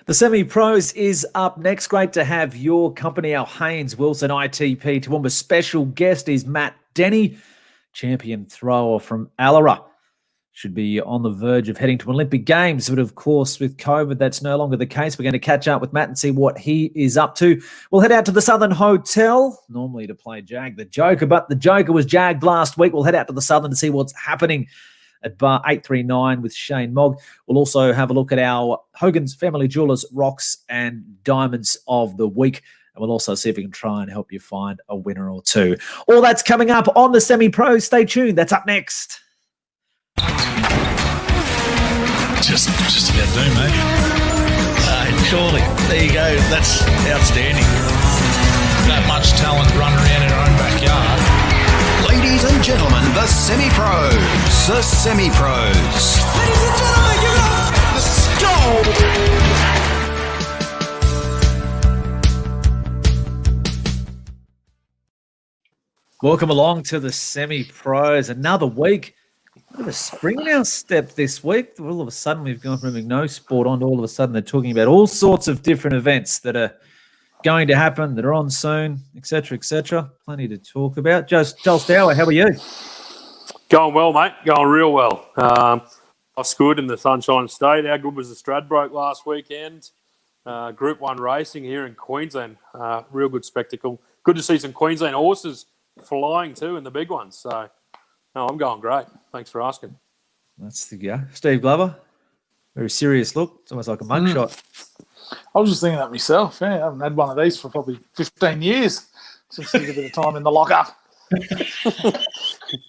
The Semi-Pros is up next. Great to have your company. Our Haines Wilson ITP Toowoomba special guest is Matt Denny, champion thrower from Allora. Should be on the verge of heading to Olympic Games, but of course with COVID that's no longer the case. We're going to catch up with Matt and see what he is up to. We'll head out to the Southern Hotel, normally to play Jag the Joker, but the Joker was jagged last week. We'll head out to the Southern to see what's happening at bar 839 with Shayne Mogg. We'll also have a look at our Hogans Family Jewelers Rocks and Diamonds of the Week. And we'll also see if we can try and help you find a winner or two. All that's coming up on the Semi-Pro. Stay tuned. That's up next. Just about do, mate. Surely. There you go. That's outstanding. That much talent running around in our own backyard. Ladies and gentlemen, the Semi-Pros. The Semi-Pros. Ladies and gentlemen, give it up. Let's go. Welcome along to the Semi-Pros. Another week. Bit of a spring now step this week. All of a sudden, we've gone from having no sport on to all of a sudden they're talking about all sorts of different events that are going to happen, that are on soon, etc., etc. Plenty to talk about. Joel Stower, how are you? Going well, mate. Going real well. Life's good in the Sunshine State. How good was the Stradbroke last weekend? Group 1 racing here in Queensland. Real good spectacle. Good to see some Queensland horses flying too in the big ones. So, no, I'm going great. Thanks for asking. That's the guy. Steve Glover, very serious look. It's almost like a mugshot. I was just thinking that myself. Yeah, I haven't had one of these for probably 15 years since I did a bit of time in the lockup.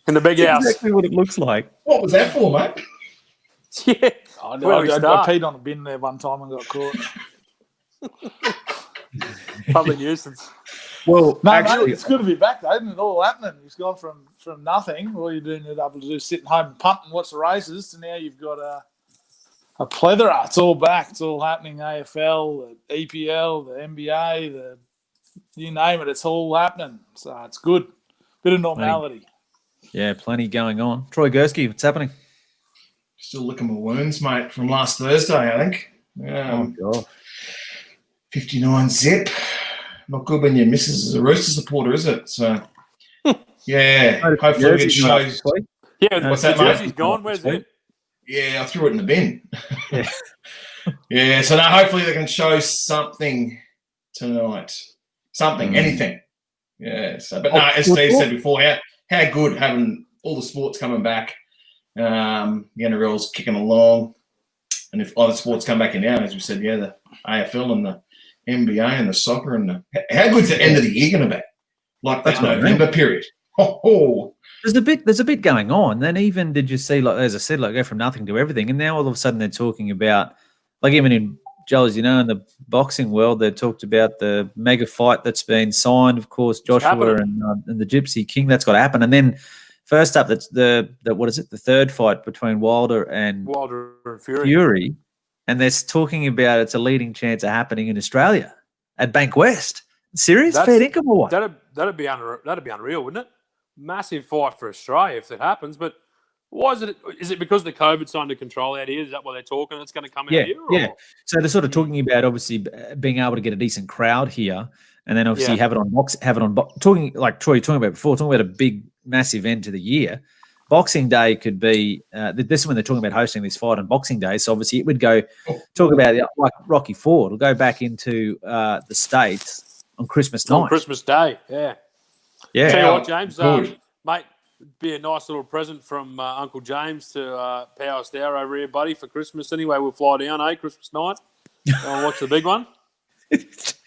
In the big house. Exactly what it looks like. What was that for, mate? Yeah. I peed on a bin there one time and got caught. Public nuisance. Well, No, actually, mate, it's good to be back, though. Isn't it all happening? You've gone from nothing. All you're doing is able to do is sit at home and punt and watch the races. So now you've got a plethora. It's all back. It's all happening. AFL, the EPL, the NBA, you name it. It's all happening. So it's good. Bit of normality. yeah, plenty going on. Troy Gurski, what's happening? Still licking my wounds, mate, from last Thursday, I think. Oh, God. 59 zip. Not good when your missus is a Rooster supporter, is it? So, yeah, hopefully it shows. Yeah, What's the that, mate? jersey's gone. Where's it? Yeah, I threw it in the bin. Yeah. Yeah, so now hopefully they can show something tonight. Something, anything. Yeah, so, but no, as Steve said before, how good having all the sports coming back. The NRL's kicking along. And if other sports come back in now, as we said, the AFL and the NBA and the soccer and how good's the end of the year going to be? Like that November period. There's a bit going on. Then even did you see, like as I said, like go from nothing to everything, and now all of a sudden they're talking about, like even in Joel, as you know, in the boxing world, they talked about the mega fight that's been signed. Of course, Joshua and the Gypsy King. That's got to happen. And then first up, that's the third fight between Wilder and Fury. And they're talking about it's a leading chance of happening in Australia at Bank West. Serious? Fair income or what? That'd be unreal, wouldn't it? Massive fight for Australia if that happens. But why is it? Is it because the COVID's under control out here? Is that what they're talking? It's going to come out here? Or? Yeah. So they're sort of talking about obviously being able to get a decent crowd here, and then obviously have it on box. Talking like Troy talking about before, talking about a big massive end to the year. Boxing Day could be this is when they're talking about hosting this fight on Boxing Day. So obviously it would go talk about like Rocky IV. It'll go back into the States on Christmas night. On Christmas Day, yeah. Yeah. Tell you what, James, mate, be a nice little present from Uncle James to Power Stower over here, buddy, for Christmas. Anyway, we'll fly down, Christmas night. And watch the big one.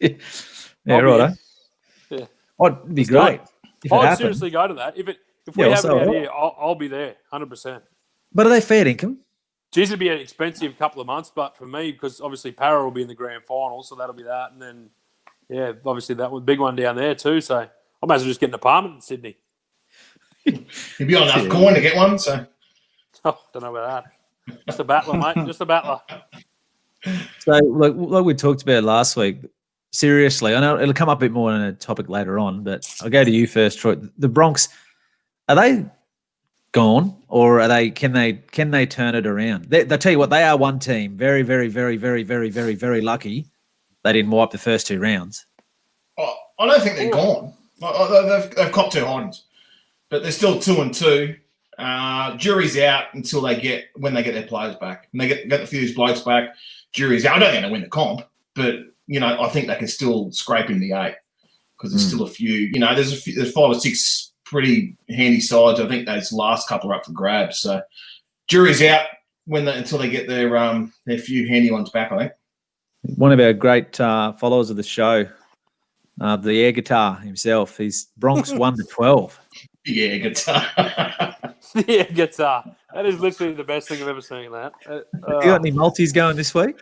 Yeah, right. Yeah. It'd be great. I'd seriously go to that. If we have it out here, I'll be there, 100%. But are they fair income? Geez, it'd be an expensive couple of months, but for me, because obviously Para will be in the grand final, so that'll be that. And then, obviously that one, big one down there too. So I might as well just get an apartment in Sydney. You'd be on enough coin to get one, so. Oh, don't know about that. Just a battler, mate. Just a battler. So, like we talked about last week, seriously, I know it'll come up a bit more in a topic later on, but I'll go to you first, Troy. The Bronx, are they gone, or are they? Can they turn it around? They tell you what, they are one team. Very, very, very, very, very, very, very lucky they didn't wipe the first 2 rounds. Oh, I don't think they're gone. They've copped 2 Hogans, but they're still 2-2. Jury's out until when they get their players back. And they get a few of these blokes back. Jury's out. I don't think they win the comp, but I think they can still scrape in the 8 because there's still a few. There's 5 or 6 pretty handy sides. I think those last couple are up for grabs. So jury's out until they get their few handy ones back, I think. One of our great followers of the show, the air guitar himself, he's Bronx 1-12. The air guitar. The air guitar. That is literally the best thing I've ever seen. That. You got any multis going this week?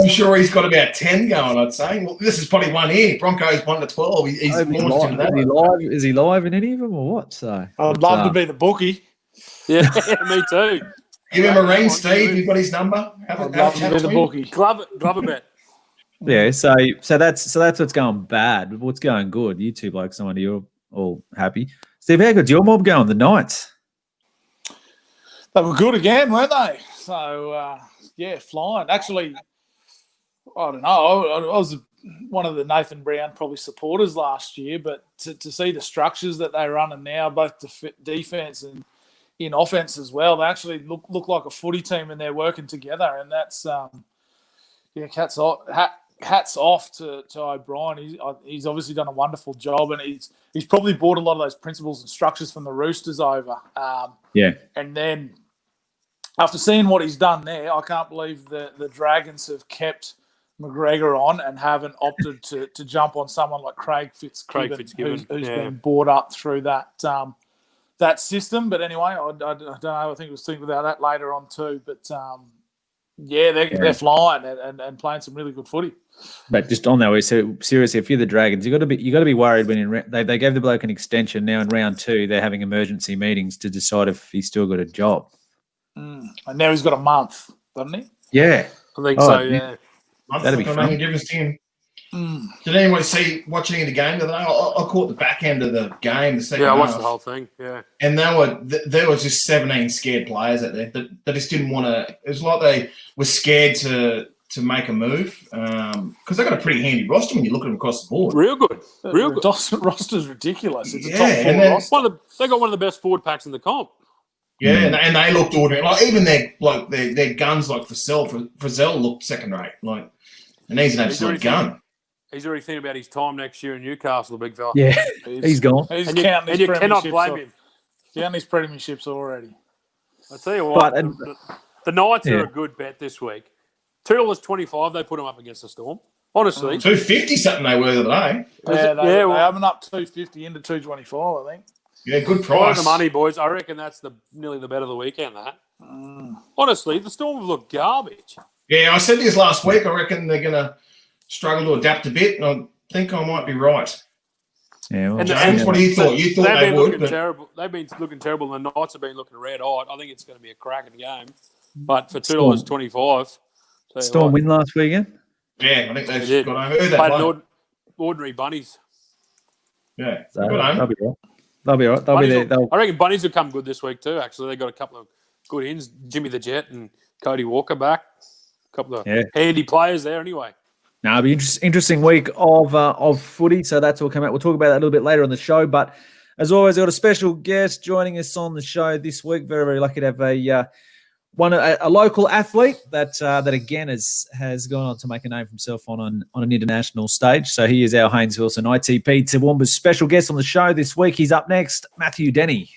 I'm sure he's got about 10 going, I'd say. Well, this is probably one here. Broncos 1-12. He's launched into that. Is he live in any of them or what? So I'd love to be the bookie. Yeah, me too. Give him a ring, Steve. You've got his number. I'd love to be the bookie. Glove a bet. Yeah, so that's what's going bad. What's going good? You two blokes, someone you're all happy. Steve, how good's your mob going? The Knights. They were good again, weren't they? So flying. Actually, I don't know. I was one of the Nathan Brown probably supporters last year, but to see the structures that they're running now, both defense and in offense as well, they actually look like a footy team and they're working together. And that's hats off to O'Brien. He's obviously done a wonderful job, and he's probably brought a lot of those principles and structures from the Roosters over. And then after seeing what he's done there, I can't believe the Dragons have kept McGregor on and haven't opted to jump on someone like Craig Fitzgibbon. Who's been brought up through that system. But anyway, I don't know. I think we'll think about that later on too. But they're flying and playing some really good footy. But just on that way, so seriously, if you're the Dragons, you got to be worried when they gave the bloke an extension. Now in round 2, they're having emergency meetings to decide if he's still got a job. And now he's got a month, doesn't he? Yeah, I think so. Yeah, that'd be fun. Difference to him. Did anyone watch any of the game the other day? I caught the back end of the game, the second half. I watched the whole thing, yeah. And there was just 17 scared players out there that just didn't want to. It was like they were scared to make a move because they got a pretty handy roster when you look at them across the board. Real good. The roster's riridiculous. It's a top 4 roster. They got one of the best forward packs in the comp. Yeah, and they looked ordinary. Like even their guns, like Frizzell looked second rate. Like, and he's an absolute gun. He's already thinking about his time next year in Newcastle, the big fella. Yeah, he's gone. He's counting his you cannot blame him. Counting his premierships already. I tell you what, the Knights are a good bet this week. $2.25, they put them up against the Storm. Honestly, 250 something they were today. Yeah, they opened up 250 into 225, I think. Yeah, good Follow price. the money, boys. I reckon that's nearly the bet of the weekend. That honestly, the Storm have looked garbage. Yeah, I said this last week. I reckon they're going to struggle to adapt a bit, and I think I might be right. Yeah, well, James, what do you thought? You thought they would, but terrible. They've been looking terrible. The Knights have been looking red-hot. I think it's going to be a cracking game. But for $2.25, Storm win last weekend. Yeah, I think they've got over. Played ordinary bunnies. Yeah, so they'll be right. They'll be right. They'll be there. I reckon bunnies will come good this week too. Actually, they got a couple of good ins. Jimmy the Jet and Cody Walker back. A couple of handy players there. Anyway. Now it'll be interesting week of footy. So that's all come out. We'll talk about that a little bit later on the show. But as always, I've got a special guest joining us on the show this week. Very, very lucky to have a local athlete that again has gone on to make a name for himself on an international stage. So he is our Haines Wilson ITP Toowoomba's special guest on the show this week. He's up next, Matthew Denny.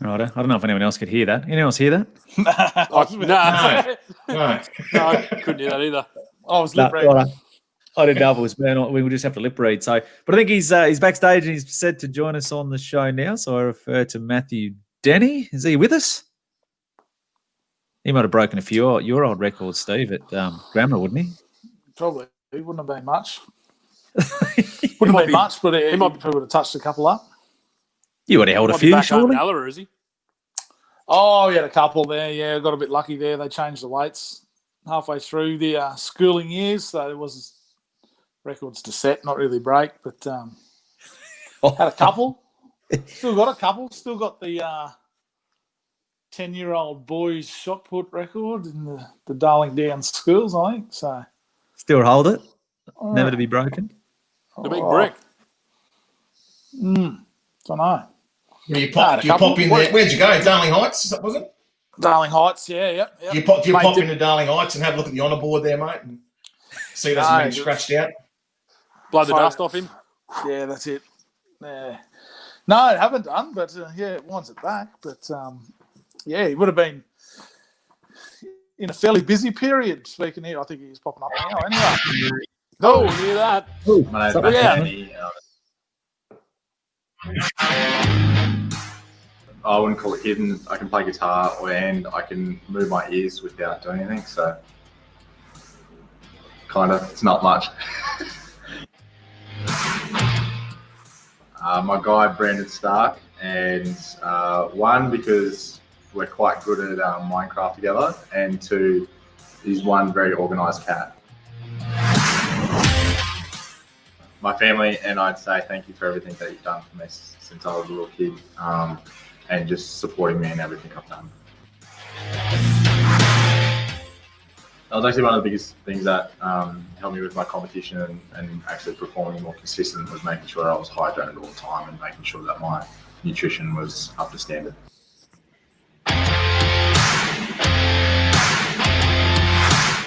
Right. I don't know if anyone else could hear that. Anyone else hear that? No, I couldn't hear that either. I was lip reading. Right. I didn't know if it was man. We will just have to lip read. So, but I think he's backstage and he's said to join us on the show now. So I refer to Matthew Denny. Is he with us? He might have broken a few of your old records, Steve, at Grammar, wouldn't he? Probably. It wouldn't have been much. Wouldn't have been much, but he probably would have touched a couple up. You would have held a few, surely. Allora, is he? Oh, he had a couple there. Yeah, got a bit lucky there. They changed the weights halfway through the schooling years, so it was records to set, not really break, but had a couple. Still got a couple. Still got the 10-year-old boys shot put record in the Darling Downs schools, I think. So still hold it, never to be broken. The big brick. Don't know. You pop in there. Where'd you go? Darling Heights, was it? Darling Heights, yeah, yep. Do you pop into Darling Heights and have a look at the honour board there, mate, and see that's been scratched out? Blow the dust off him. Yeah, that's it. Yeah. No, I haven't done, but it wants it back. But he would have been in a fairly busy period. Speaking here, I think he's popping up now. Anyway. Oh, hear that? My name's Matt Denny. I wouldn't call it hidden. I can play guitar and I can move my ears without doing anything. So, kind of, it's not much. My guy, Brandon Stark, and one, because we're quite good at Minecraft together, and two, he's one very organised cat. My family, and I'd say thank you for everything that you've done for me since I was a little kid, and just supporting me in everything I've done. That was actually one of the biggest things that helped me with my competition and actually performing more consistent, was making sure I was hydrated all the time and making sure that my nutrition was up to standard.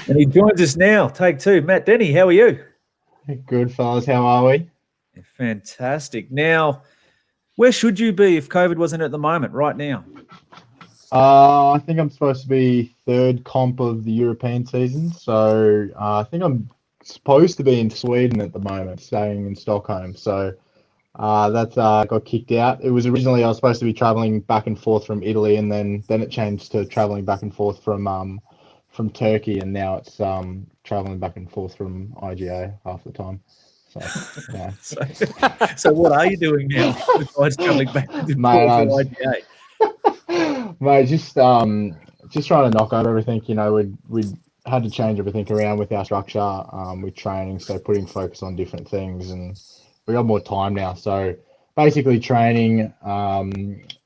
And he joins us now. Take two. Matt Denny, how are you? Good, fellas. How are we? Fantastic. Now, where should you be if COVID wasn't at the moment, right now? I think I'm supposed to be third comp of the European season. So I think I'm supposed to be in Sweden at the moment, staying in Stockholm. So that got kicked out. It was originally I was supposed to be traveling back and forth from Italy, and then it changed to traveling back and forth from Turkey, and now it's traveling back and forth from IGA half the time. So, yeah. So what are you doing now besides traveling back and forth from IGA? Mate, just trying to knock over everything. You know, we had to change everything around with our structure, with training, so putting focus on different things, and we got more time now. So basically training,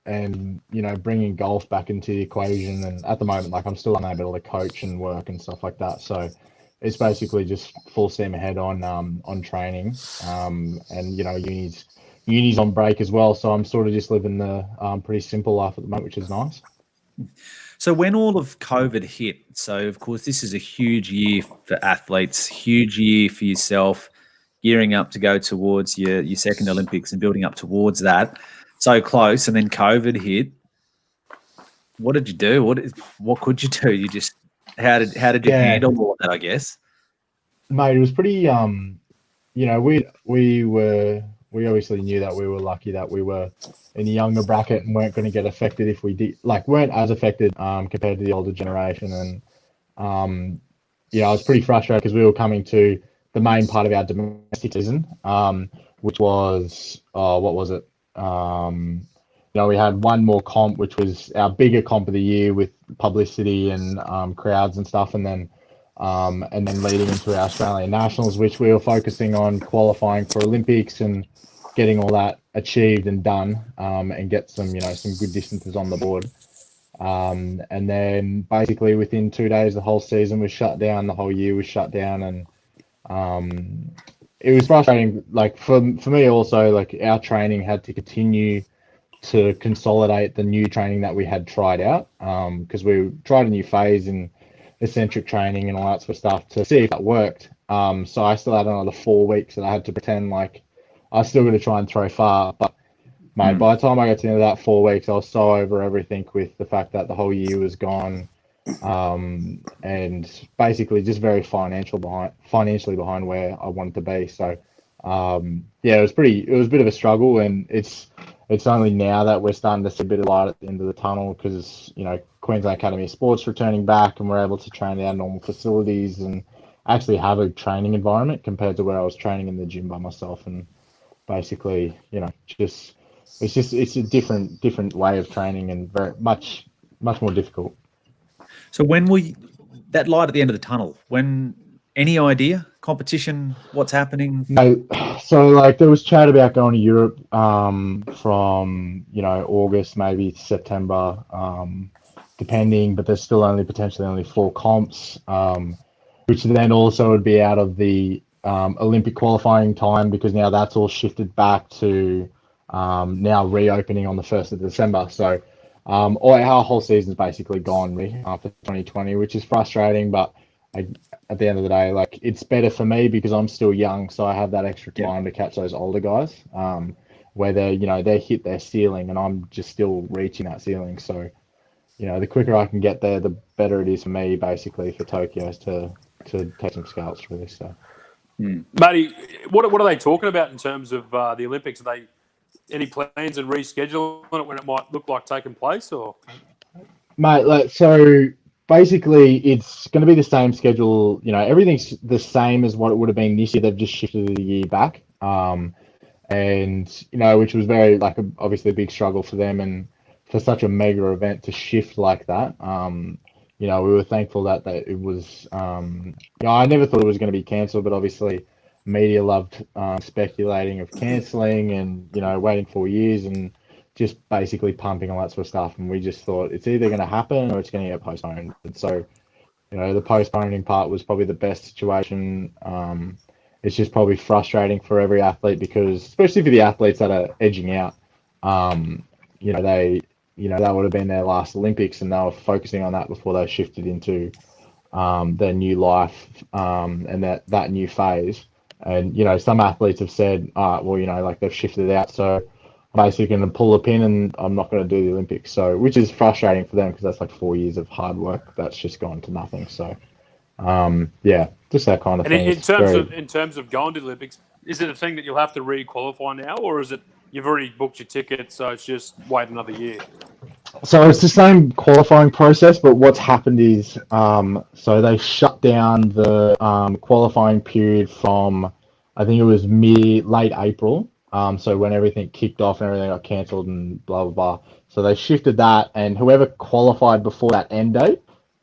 and bringing golf back into the equation. And at the moment, like, I'm still unable to coach and work and stuff like that. So it's basically just full steam ahead on training, and uni's on break as well. So I'm sort of just living the pretty simple life at the moment, which is nice. So when all of COVID hit, so of course this is a huge year for athletes, huge year for yourself, gearing up to go towards your second Olympics and building up towards that. So close, and then COVID hit. What did you do? What could you do? You just how did you handle all of that, I guess? Mate, it was pretty we obviously knew that we were lucky that we were in the younger bracket and weren't going to get affected if we did, weren't as affected compared to the older generation. And I was pretty frustrated because we were coming to the main part of our domestic season, which was what was it? We had one more comp, which was our bigger comp of the year with publicity and crowds and stuff, and then leading into our Australian Nationals, which we were focusing on qualifying for Olympics and getting all that achieved and done, and get some good distances on the board. And then basically within 2 days, the whole season was shut down, the whole year was shut down, and it was frustrating. Like for me also, like our training had to continue to consolidate the new training that we had tried out, because we tried a new phase in eccentric training and all that sort of stuff to see if that worked. So I still had another 4 weeks that I had to pretend like I was still going to try and throw far, but mate, by the time I got to the end of that 4 weeks, I was so over everything with the fact that the whole year was gone, and basically just very financially behind where I wanted to be. So, yeah, it was a bit of a struggle, and it's only now that we're starting to see a bit of light at the end of the tunnel because, Queensland Academy of Sports returning back and we're able to train in our normal facilities and actually have a training environment compared to where I was training in the gym by myself. And basically, it's a different way of training and very much more difficult. So when that light at the end of the tunnel, any idea? Competition, what's happening? No, so there was chat about going to Europe from August, maybe September, depending, but there's still potentially only 4 comps, which then also would be out of the Olympic qualifying time because now that's all shifted back to now reopening on the 1st of December. So our whole season's basically gone after 2020, which is frustrating, but at the end of the day, it's better for me because I'm still young, so I have that extra time to catch those older guys, where they hit their ceiling and I'm just still reaching that ceiling. So, the quicker I can get there, the better it is for me, basically, for Tokyo to take some scouts really. So, Matty, what are they talking about in terms of the Olympics? Are they any plans and rescheduling it when it might look like taking place, or? Mate, so basically, it's going to be the same schedule. Everything's the same as what it would have been this year. They've just shifted the year back, and which was very obviously a big struggle for them, and for such a mega event to shift like that. We were thankful that it was. I never thought it was going to be cancelled, but obviously, media loved speculating of cancelling and waiting 4 years and just basically pumping all that sort of stuff. And we just thought it's either going to happen or it's going to get postponed. And so, the postponing part was probably the best situation. It's just probably frustrating for every athlete because, especially for the athletes that are edging out, that would have been their last Olympics and they were focusing on that before they shifted into their new life and that new phase. And, some athletes have said, they've shifted it out. So, basically going to pull a pin and I'm not going to do the Olympics. So, which is frustrating for them because that's 4 years of hard work that's just gone to nothing. So, just that kind of thing. And in terms of going to the Olympics, is it a thing that you'll have to re-qualify now, or is it you've already booked your ticket, so it's just wait another year? So it's the same qualifying process, but what's happened is so they shut down the qualifying period from I think it was late April. So when everything kicked off and everything got cancelled and blah, blah, blah. So they shifted that, and whoever qualified before that end date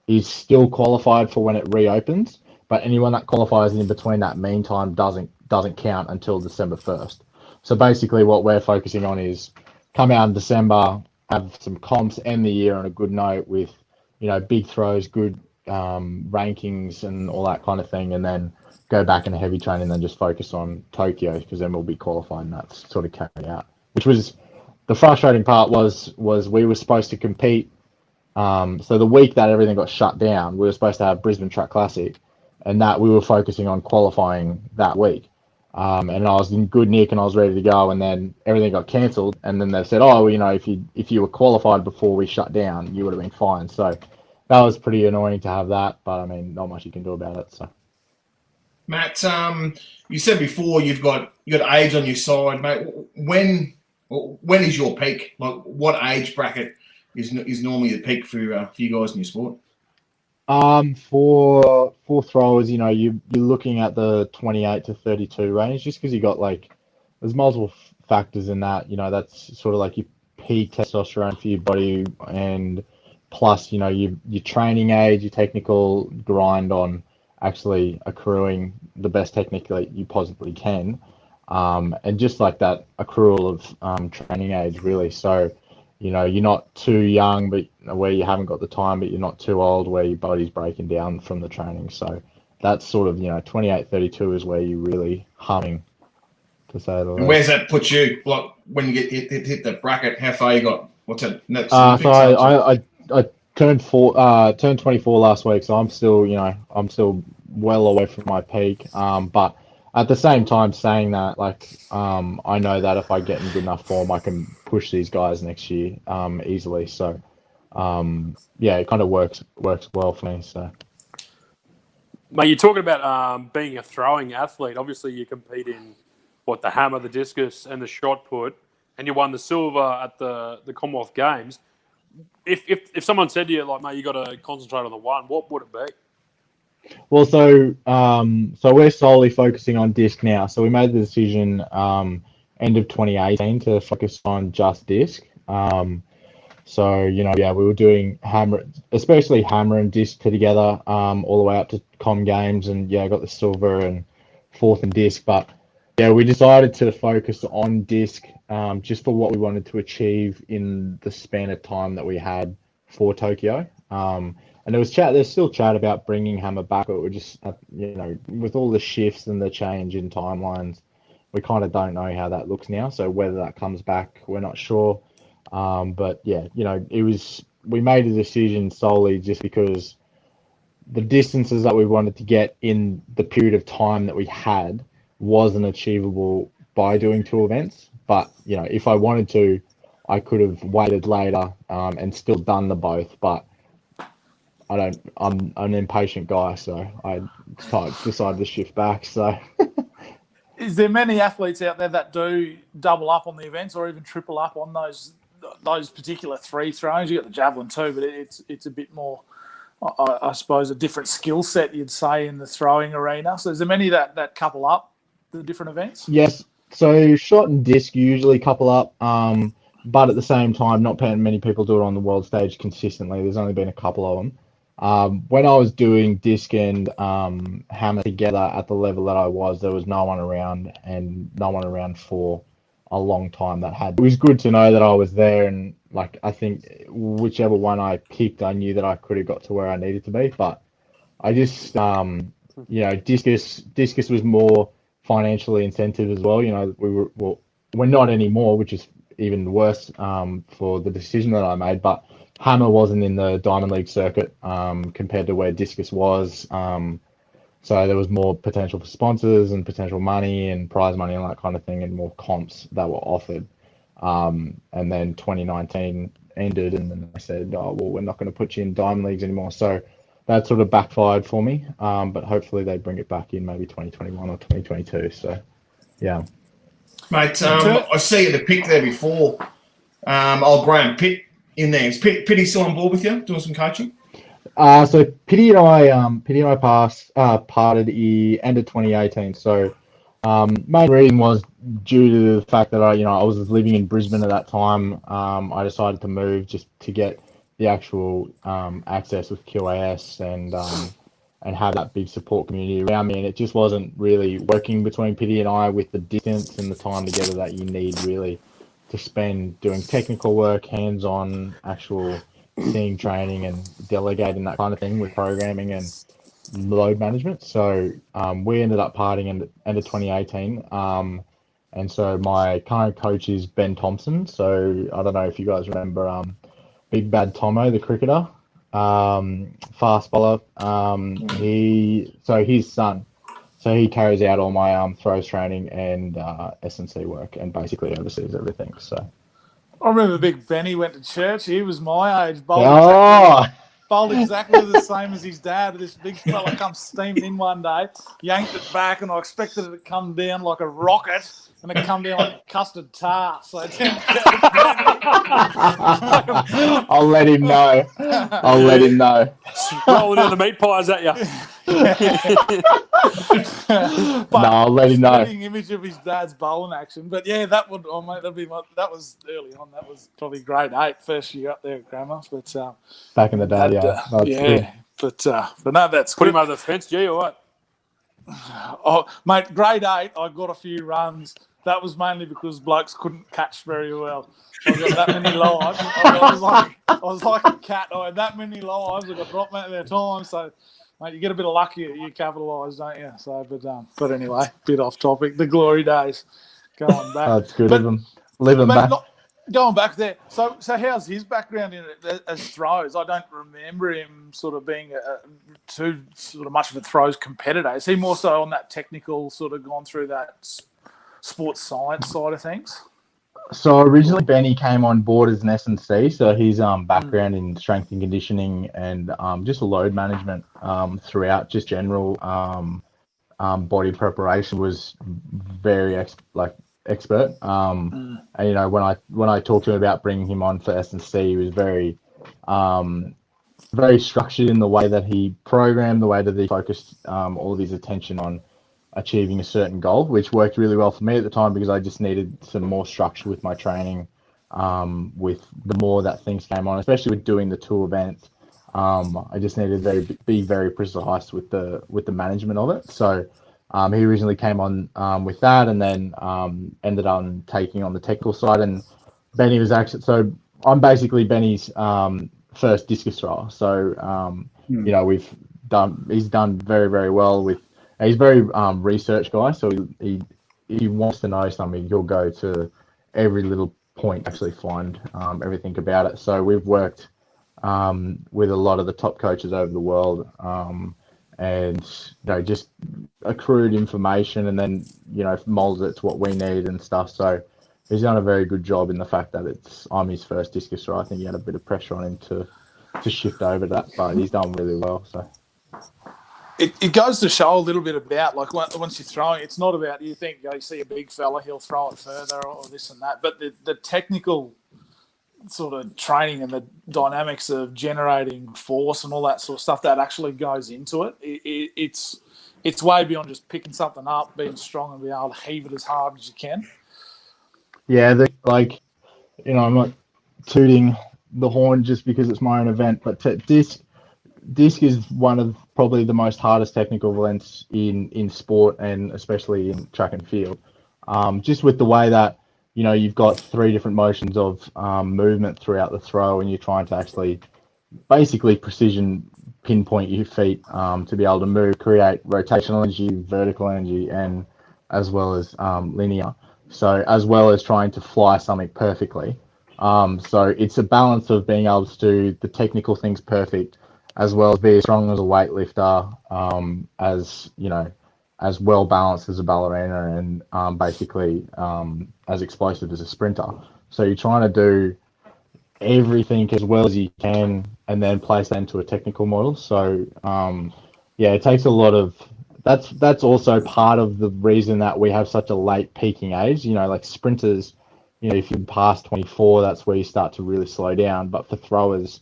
is still qualified for when it reopens. But anyone that qualifies in between that meantime doesn't count until December 1st. So basically what we're focusing on is come out in December, have some comps, end the year on a good note with, big throws, good rankings and all that kind of thing, and then go back into heavy training and then just focus on Tokyo because then we'll be qualified and that's sort of carried out. Which was the frustrating part was we were supposed to compete. So the week that everything got shut down, we were supposed to have Brisbane Track Classic, and that we were focusing on qualifying that week. And I was in good nick and I was ready to go, and then everything got cancelled. And then they said, if you were qualified before we shut down, you would have been fine. So that was pretty annoying to have that, but not much you can do about it. So. Matt, you said before you got age on your side, mate. When is your peak? What age bracket is normally the peak for you guys in your sport? For throwers, you're looking at the 28 to 32 range, just because you got there's multiple factors in that. That's sort of your peak testosterone for your body, and plus your training age, your technical grind on actually accruing the best technique that you possibly can, and just that accrual of training age really. So you're not too young, but where you haven't got the time, but you're not too old where your body's breaking down from the training. So that's sort of 28, 32 is where you're really humming, to say the least. And where's that put you? When you hit the bracket, how far you got? What's that? So I turned 24 last week, so I'm still well away from my peak. But at the same time, saying that, like, I know that if I get in good enough form, I can push these guys next year easily. So, yeah, it kind of works well for me. So, Mate, you're talking about being a throwing athlete. Obviously, you compete in the hammer, the discus, and the shot put, and you won the silver at the Commonwealth Games. If someone said to you, like, mate, you got to concentrate on the one, what would it be? well, so we're solely focusing on disc now. So we made the decision end of 2018 to focus on just disc. So, you know, yeah, we were doing hammer, especially hammer and disc together, all the way up to Com Games, and yeah, I got the silver and fourth in disc. But yeah, we decided to focus on disc just for what we wanted to achieve in the span of time that we had for Tokyo. And there's still chat about bringing hammer back, but we're just, you know, with all the shifts and the change in timelines, we kind of don't know how that looks now. So whether that comes back, we're not sure. But yeah, you know, we made a decision solely just because the distances that we wanted to get in the period of time that we had wasn't achievable by doing 2 events. But, you know, if I wanted to, I could have waited later and still done the both. But I'm an impatient guy, so I decided to shift back. So, is there many athletes out there that do double up on the events or even triple up on those particular 3 throws? You got the javelin too, but it's a bit more, I suppose, a different skill set, you'd say, in the throwing arena. So is there many that couple up the different events? Yes. So shot and disc usually couple up, but at the same time, not many people do it on the world stage consistently. There's only been a couple of them. When I was doing disc and hammer together at the level that I was, there was no one around, and no one around for a long time that had. It was good to know that I was there, and like, I think whichever one I picked, I knew that I could have got to where I needed to be. But I just, you know, discus was more financially incentive as well. You know, we're not anymore, which is even worse for the decision that I made. But hammer wasn't in the Diamond League circuit compared to where discus was. So there was more potential for sponsors and potential money and prize money and that kind of thing, and more comps that were offered. And then 2019 ended, and then they said, oh, well, we're not going to put you in Diamond Leagues anymore. So that sort of backfired for me. But hopefully they bring it back in maybe 2021 or 2022. So, yeah. Mate, I see the pick there before. Old Graham Pitt in there. Is Pitty still on board with you, doing some coaching? So Pitty and I parted the end of 2018. So main reason was due to the fact that I was living in Brisbane at that time. I decided to move just to get the actual access with QAS and have that big support community around me. And it just wasn't really working between Pitty and I with the distance and the time together that you need really to spend doing technical work, hands-on, actual seeing training and delegating, that kind of thing with programming and load management. So we ended up parting end of 2018. And so my current coach is Ben Thompson. So I don't know if you guys remember Big Bad Tomo, the cricketer, fast bowler. His son. So he carries out all my throws training and S&C work and basically oversees everything. So I remember Big Benny went to church. He was my age. Bowled exactly the same as his dad. This big fella comes steaming in one day, yanked it back, and I expected it to come down like a rocket, and it come down like custard tart. So I didn't I'll let him know. Rolling down the meat pies at you. I'll let him know. Image of his dad's bowling action, but yeah, that would. Oh mate, that was early on. That was probably grade 8, first year up there at grammar. But back in the day, but no, that's put good. him over the fence, G, or what? Oh mate, grade 8, I got a few runs. That was mainly because blokes couldn't catch very well. I got that many lives. I was like a cat. I had that many lives. I got dropped out of their time. So, mate, you get a bit of lucky you capitalise, don't you? So, but anyway, bit off topic. The glory days going back. That's good of them. Live them back. Going back there, so how's his background in it as throws? I don't remember him sort of being too sort of much of a throws competitor. Is he more so on that technical sort of gone through that sports science side of things? So originally Benny came on board as an S&C, so his background in strength and conditioning and just load management throughout just general body preparation was very expert. And you know, when I talked to him about bringing him on for S&C, he was very very structured in the way that he programmed, the way that he focused all of his attention on achieving a certain goal, which worked really well for me at the time because I just needed some more structure with my training. With the more that things came on, especially with doing the 2 events, I just needed to be very precise with the management of it. So he originally came on with that, and then ended on taking on the technical side. And Benny was actually, so I'm basically Benny's first discus thrower. So you know, he's done very, very well with. He's a very research guy, so he wants to know something. He'll go to every little point to actually find everything about it. So we've worked with a lot of the top coaches over the world, and you know, just accrued information and then, you know, molded it to what we need and stuff. So he's done a very good job in the fact that I'm his first discus thrower. I think he had a bit of pressure on him to shift over that, but he's done really well. So. It goes to show a little bit about, like, once you're throwing, it's not about, you think, you see a big fella, he'll throw it further or this and that, but the technical sort of training and the dynamics of generating force and all that sort of stuff that actually goes into it, it's way beyond just picking something up, being strong and being able to heave it as hard as you can. Yeah, like, you know, I'm not tooting the horn just because it's my own event, but disc is one of probably the most hardest technical events in sport, and especially in track and field. Just with the way that, you know, you've got 3 different motions of movement throughout the throw, and you're trying to actually basically precision pinpoint your feet to be able to move, create rotational energy, vertical energy, and as well as linear. So as well as trying to fly something perfectly. So it's a balance of being able to do the technical things perfect, as well as be as strong as a weightlifter, as, you know, as well balanced as a ballerina, and basically as explosive as a sprinter. So you're trying to do everything as well as you can, and then place that into a technical model. So yeah, it takes a lot of. That's also part of the reason that we have such a late peaking age. You know, like sprinters, you know, if you're past 24, that's where you start to really slow down. But for throwers,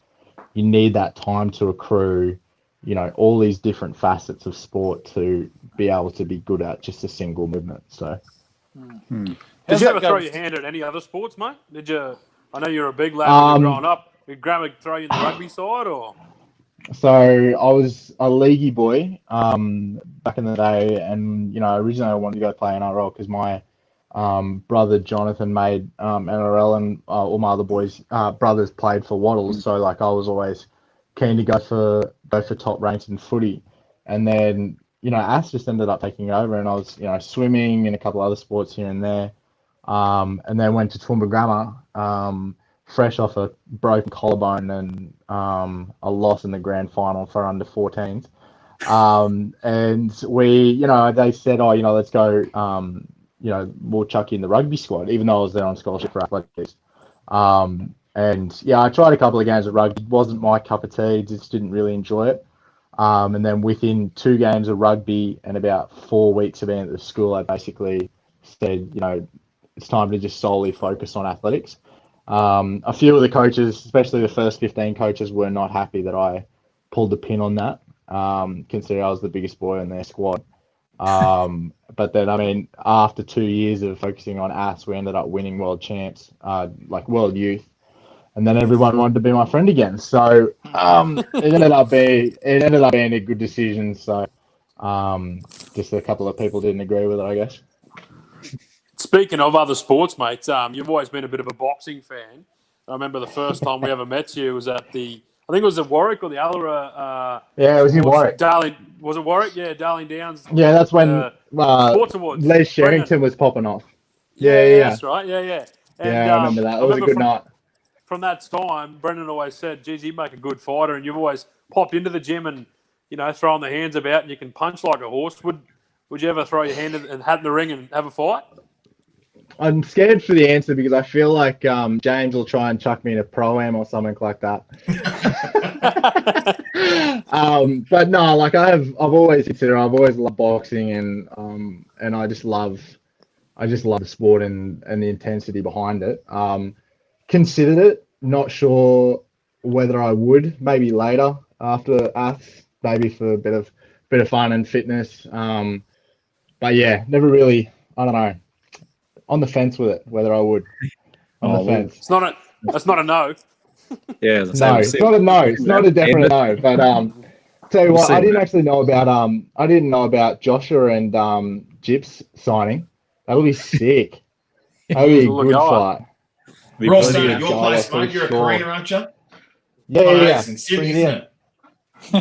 you need that time to accrue, you know, all these different facets of sport to be able to be good at just a single movement. So, Did you ever throw your hand at any other sports, mate? Did you? I know you're a big lad when you're growing up. Did Grandma throw you in the rugby side, or? So I was a leaguey boy back in the day, and you know, originally I wanted to go play NRL because my brother Jonathan made NRL, and all my other brothers played for Wattles. So like I was always keen to go for top ranks in footy, and then, you know, Ass just ended up taking over, and I was, you know, swimming and a couple other sports here and there, and then went to Toowoomba Grammar, fresh off a broken collarbone and a loss in the grand final for under 14s, and we, you know, they said, oh, you know, let's go. You know, we'll chuck you in the rugby squad, even though I was there on scholarship for athletics. And yeah, I tried a couple of games of rugby. It wasn't my cup of tea, just didn't really enjoy it. And then within 2 games of rugby and about 4 weeks of being at the school, I basically said, you know, it's time to just solely focus on athletics. A few of the coaches, especially the first 15 coaches, were not happy that I pulled the pin on that, considering I was the biggest boy in their squad. But then, I mean, after 2 years of focusing on Ass, we ended up winning world champs, like world youth, and then everyone wanted to be my friend again. So it ended up being a good decision. So just a couple of people didn't agree with it, I guess. Speaking of other sports, mate, you've always been a bit of a boxing fan. I remember the first time we ever met you was at I think it was at Warwick or the Allora. Yeah, it was in Warwick. Was it Warwick? Yeah, Darling Downs. Yeah, that's when Sports Awards. Les Sherrington was popping off. Yeah, that's right. Yeah. And, Yeah, I remember that. It was a good night. From that time, Brendan always said, geez, you make a good fighter, and you've always popped into the gym and, throwing the hands about, and you can punch like a horse. Would you ever throw your hand and hat in the ring and have a fight? I'm scared for the answer because I feel like James will try and chuck me in a pro-am or something like that. But no, like I've always loved boxing and I just love the sport and the intensity behind it. Considered it, not sure whether I would, maybe later after Aths, maybe for a bit of fun and fitness. But yeah, never really, I don't know, on the fence with it, whether I would. On the fence. It's not a no. Yeah, no, it's not a no. It's not a definite no. But tell you what, I didn't know about Joshua and Jips signing. That would be sick. That would be a good fight. We're all staying at your place, mate. You're a Korean, aren't you? Yeah. It's in Sydney, isn't it?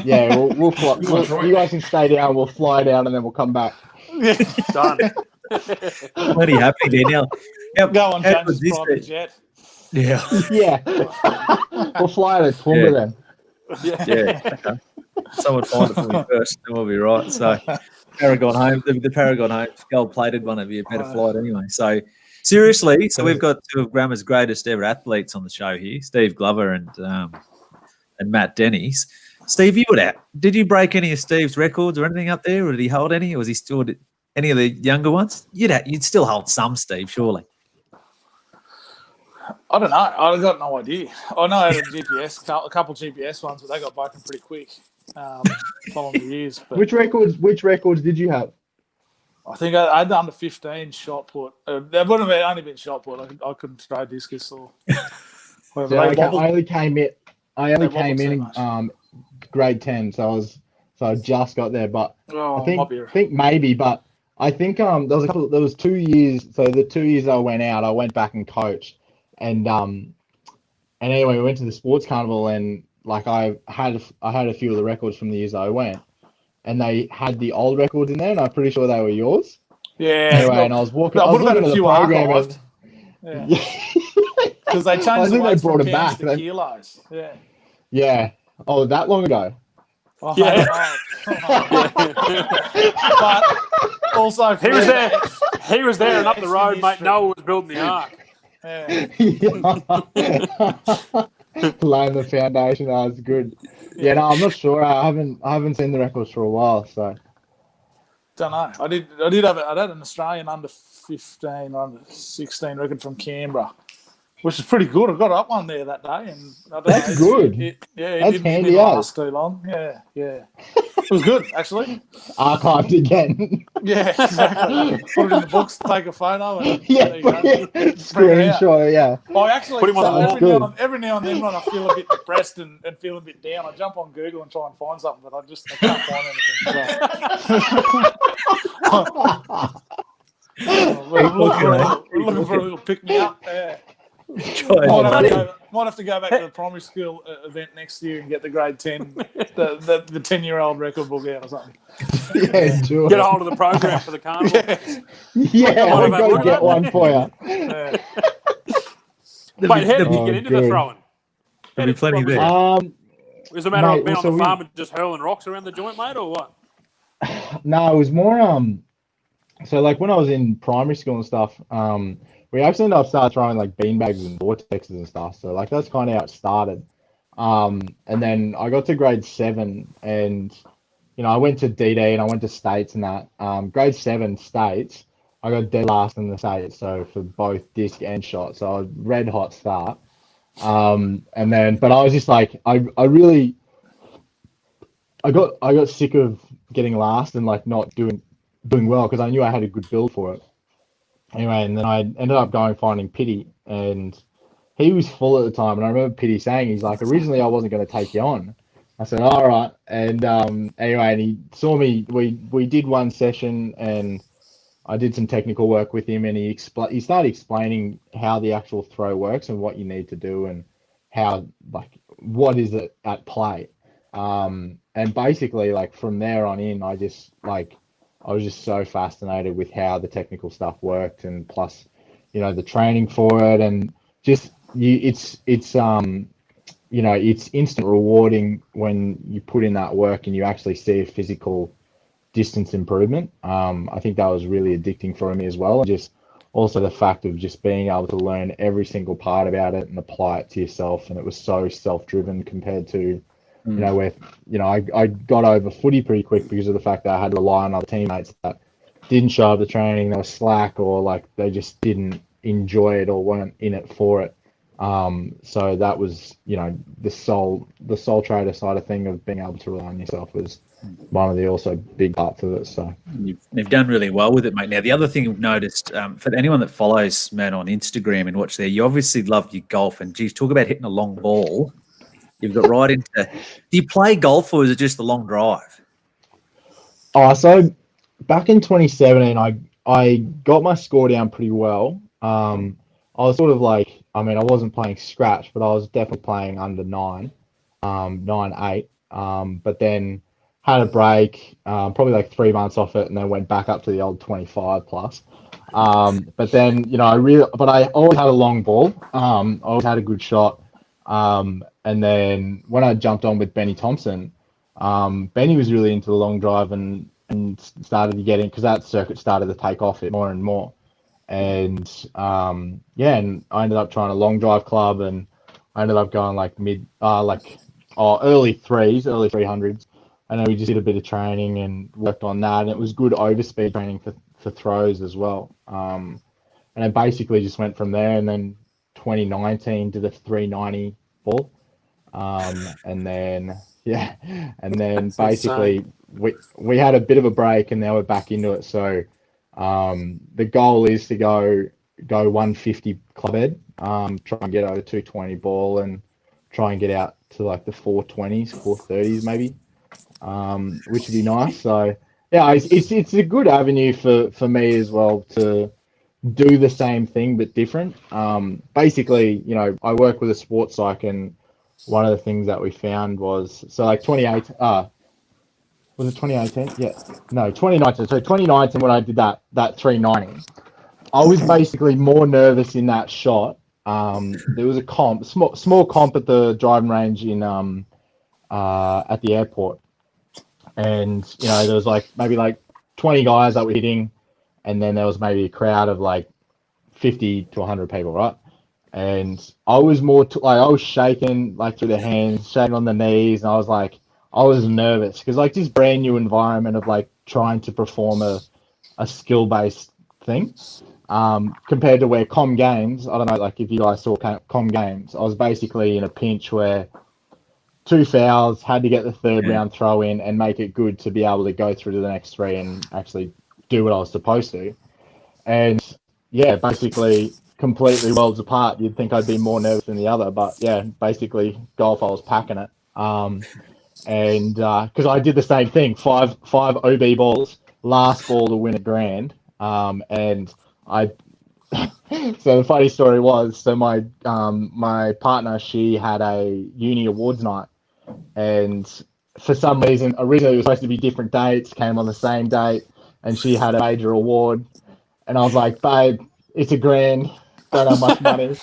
Yeah, we'll fly. You guys can stay down. We'll fly down and then we'll come back. Done. Plenty happy there now. Yep. Go on, James. Private jet. Yeah. Yeah. We'll fly out of Toowoomba then. Yeah. Okay. Someone find it for me first, then we'll be right. So, Paragon home, the Paragon home, gold-plated one would be a better flight anyway. So, seriously, we've got two of Grammar's greatest ever athletes on the show here, Steve Glover and Matt Denny. Steve, did you break any of Steve's records or anything up there, or did he hold any, or was he still any of the younger ones? You'd still hold some, Steve, surely. I don't know. I got no idea. I know I had a couple GPS ones, but they got broken pretty quick following the years. But Which records did you have? I think I had under 15 shot put. That would have only been shot put. I couldn't throw discus or whatever. I only came in grade 10, so I just got there. But I think maybe, but I think there was 2 years. So the 2 years I went out, I went back and coached, and anyway, we went to the sports carnival, and like I had a few of the records from the years I went, and they had the old records in there, and I'm pretty sure they were yours. Yeah. Anyway, and I was looking at the program. Because they changed the weights from pounds to back. kilos. Yeah. Yeah. Oh, that long ago. Oh, yeah. But also, he was there and up the road, mate. Noah was building the ark. Yeah. Laying the foundation. That was good. Yeah, no, I'm not sure. I haven't seen the records for a while, so don't know. I had an Australian under 15 or under 16 record from Canberra, which is pretty good. I got up one there that day, and that's good. It that's handy. Didn't last too long. Yeah. It was good, actually. Archived again. Yeah, exactly. Put it in the books, take a photo, and screenshot. Yeah. I actually put him on every now and then when I feel a bit depressed and feel a bit down, I jump on Google and try and find something, but I can't find anything. We're looking for a little pick me up. Yeah. Might have to go back to the primary school event next year and get the grade 10, the 10-year-old record book out or something. Yeah, sure. Get a hold of the program for the carnival. Yeah, I've got to get one for you. Yeah. Mate, how did you get into the throwing? There'll be plenty there. Was it a matter of being on the farm and just hurling rocks around the joint, mate, or what? No, it was more so like when I was in primary school and stuff, we actually ended up started throwing like beanbags and vortexes and stuff. So like that's kind of how it started. And then I got to grade 7 and, I went to DD and I went to States and that. Grade 7 States, I got dead last in the States. So for both disc and shot. So I was red hot start. And then, but I was just like, I got sick of getting last and like not doing well because I knew I had a good build for it. Anyway, and then I ended up finding Pity, and he was full at the time. And I remember Pity saying, he's like, originally I wasn't going to take you on. I said, all right. And anyway, and he saw me. We did one session, and I did some technical work with him, and he started explaining how the actual throw works and what you need to do and how, like, what is it at play. And basically, like, from there on in, I was just so fascinated with how the technical stuff worked, and plus, the training for it, and just it's it's instant rewarding when you put in that work and you actually see a physical distance improvement. I think that was really addicting for me as well. And just also the fact of just being able to learn every single part about it and apply it to yourself. And it was so self-driven compared to, where, I got over footy pretty quick because of the fact that I had to rely on other teammates that didn't show up to training, they were slack, or like they just didn't enjoy it or weren't in it for it. So that was, the sole trader side of thing of being able to rely on yourself was one of the also big parts of it. So you've done really well with it, mate. Now, the other thing I've noticed, for anyone that follows man on Instagram and watch there, you obviously love your golf, and geez, talk about hitting a long ball. You've got right into. Do you play golf, or is it just the long drive? So back in 2017, I got my score down pretty well. I was sort of like, I wasn't playing scratch, but I was definitely playing under 9, 8. But then had a break, probably like 3 months off it, and then went back up to the old 25 plus. But then, I always had a long ball. I always had a good shot. And then when I jumped on with Benny Thompson, Benny was really into the long drive and started to get in, because that circuit started to take off it more and more. And and I ended up trying a long drive club, and I ended up going like early 300s. And then we just did a bit of training and worked on that, and it was good overspeed training for throws as well. And then basically just went from there, and then 2019 did a 390 ball. And then that's basically we had a bit of a break, and now we're back into it. So the goal is to go 150 club head, try and get over 220 ball, and try and get out to like the 420s, 430s maybe, which would be nice. So yeah, it's a good avenue for me as well to do the same thing but different. Basically, I work with a sports psych, and one of the things that we found was, so like 2018, was it 2018? Yeah, no, 2019. So 2019, when I did that 390, I was basically more nervous in that shot. There was a small comp at the driving range in at the airport, and there was maybe 20 guys that were hitting, and then there was maybe a crowd of like 50 to 100 people, right? And I was more I was shaking through the hands, shaking on the knees, and I was nervous because this brand new environment of trying to perform a skill based thing, compared to where Com Games, I don't know if you guys saw Com Games, I was basically in a pinch where 2 fouls, had to get the third round throw in and make it good to be able to go through to the next 3 and actually do what I was supposed to. And yeah, basically completely worlds apart. You'd think I'd be more nervous than the other, but yeah, basically golf, I was packing it. And because I did the same thing, five OB balls, last ball to win a grand. And I, so the funny story was, so my partner, she had a uni awards night, and for some reason, originally it was supposed to be different dates, came on the same date, and she had a major award, and I was like, babe, it's a grand, don't have much money.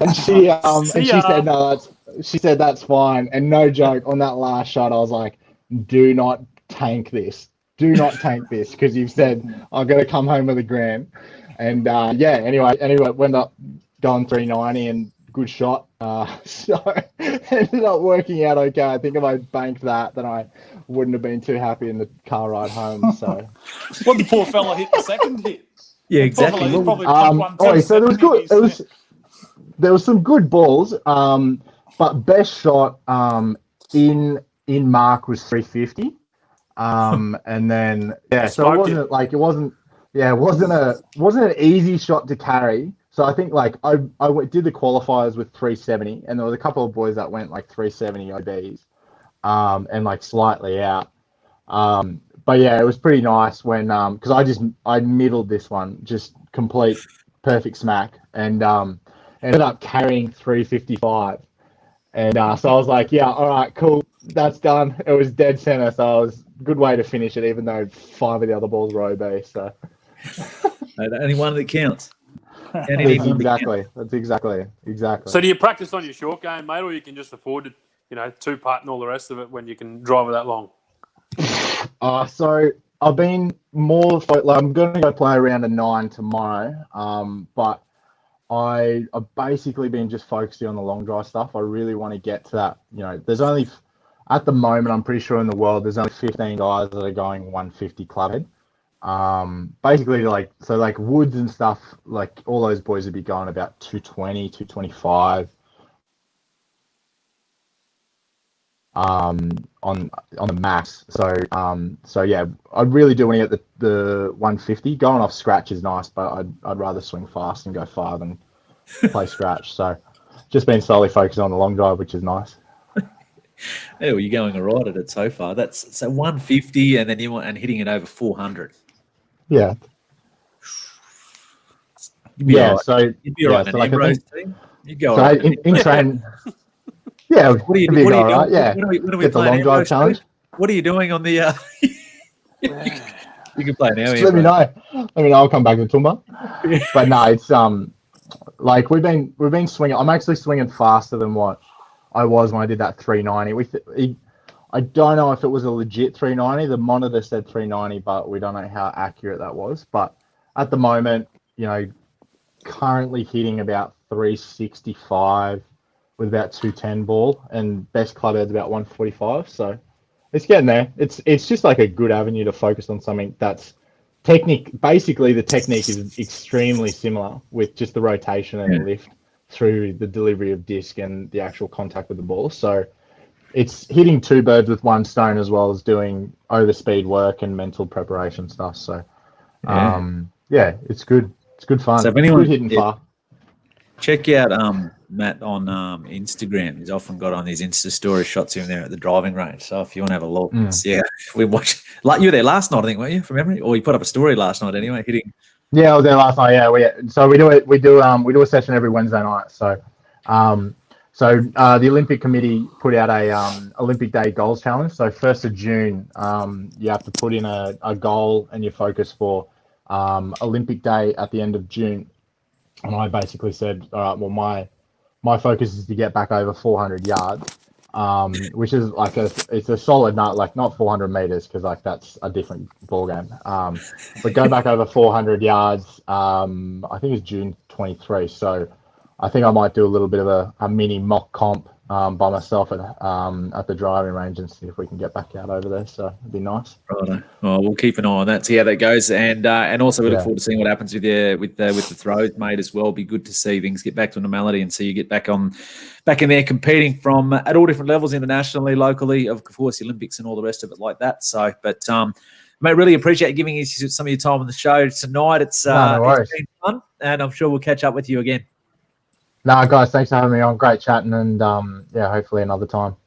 And she said, no, she said that's fine. And no joke, on that last shot, I was like, do not tank this. Do not tank this, because you've said I'm going to come home with a grand. And anyway, went up going 390 and good shot. So ended up working out okay. I think if I banked that, then I wouldn't have been too happy in the car ride home. So what the poor fella hit the second hit? Yeah, exactly. So there was good. There was some good balls. But best shot in mark was 350. And then so it wasn't an easy shot to carry. So I think I did the qualifiers with 370, and there was a couple of boys that went 370 OBs, and slightly out. But yeah, it was pretty nice when because I middled this one, just complete perfect smack, and ended up carrying 355. And so I was like, yeah, all right, cool, that's done. It was dead center, so it was a good way to finish it, even though 5 of the other balls were OB. So Only one that counts. That's exactly. So do you practice on your short game, mate, or you can just afford to, two-putt and all the rest of it when you can drive it that long? So I've been more I'm going to go play around a 9 tomorrow. But I've basically been just focusing on the long drive stuff. I really want to get to that. There's only at the moment, I'm pretty sure in the world, there's only 15 guys that are going 150 clubhead. Basically, like Woods and stuff, like all those boys would be going about 220, 225 on the max. So yeah, I really do want to get the 150. Going off scratch is nice, but I'd rather swing fast and go far than play scratch. So just been slowly focusing on the long drive, which is nice. Yeah, well, you're going all right at it so far. That's 150, and then hitting it over 400. Yeah. Yeah. Right. So you'd be all right. So like team. You'd go all right. In train. Yeah. What are you doing? Right. Yeah. When are we Get the long drive challenge. What are you doing on the? You can play now. Just let me know. I'll come back to Toowoomba. But no, it's like we've been swinging. I'm actually swinging faster than what I was when I did that 390. I don't know if it was a legit 390. The monitor said 390, but we don't know how accurate that was. But at the moment, currently hitting about 365 with about 210 ball, and best club head's about 145. So it's getting there. It's just like a good avenue to focus on something that's technique. Basically, the technique is extremely similar with just the rotation and the lift through the delivery of disc and the actual contact with the ball. So it's hitting two birds with one stone, as well as doing overspeed work and mental preparation stuff. So yeah, it's good. It's good fun. So if anyone, good hitting far. Check out Matt on Instagram. He's often got on his Insta story shots of him there at the driving range. So if you want to have a look, yeah, we watched. Like you were there last night, I think, weren't you, from memory? Or you put up a story last night anyway, hitting. Yeah, I was there last night. Yeah, we do a session every Wednesday night. So, the Olympic Committee put out a Olympic Day goals challenge. So 1st of June, you have to put in a goal and your focus for Olympic Day at the end of June. And I basically said, all right, well, my focus is to get back over 400 yards, which is like it's a solid nut, like not 400 meters, because like that's a different ball game. But go back over 400 yards. I think it's June 23. So I think I might do a little bit of a mini mock comp by myself at the driving range and see if we can get back out over there. So it'd be nice. Right. Well, we'll keep an eye on that, see how that goes, and also we look forward to seeing what happens with the throws, mate, as well. It'd be good to see things get back to normality and see you get back in there competing from at all different levels, internationally, locally, of course, the Olympics and all the rest of it like that. So, but mate, really appreciate giving us some of your time on the show tonight. It's been fun, and I'm sure we'll catch up with you again. No, guys, thanks for having me on. Great chatting, and hopefully another time.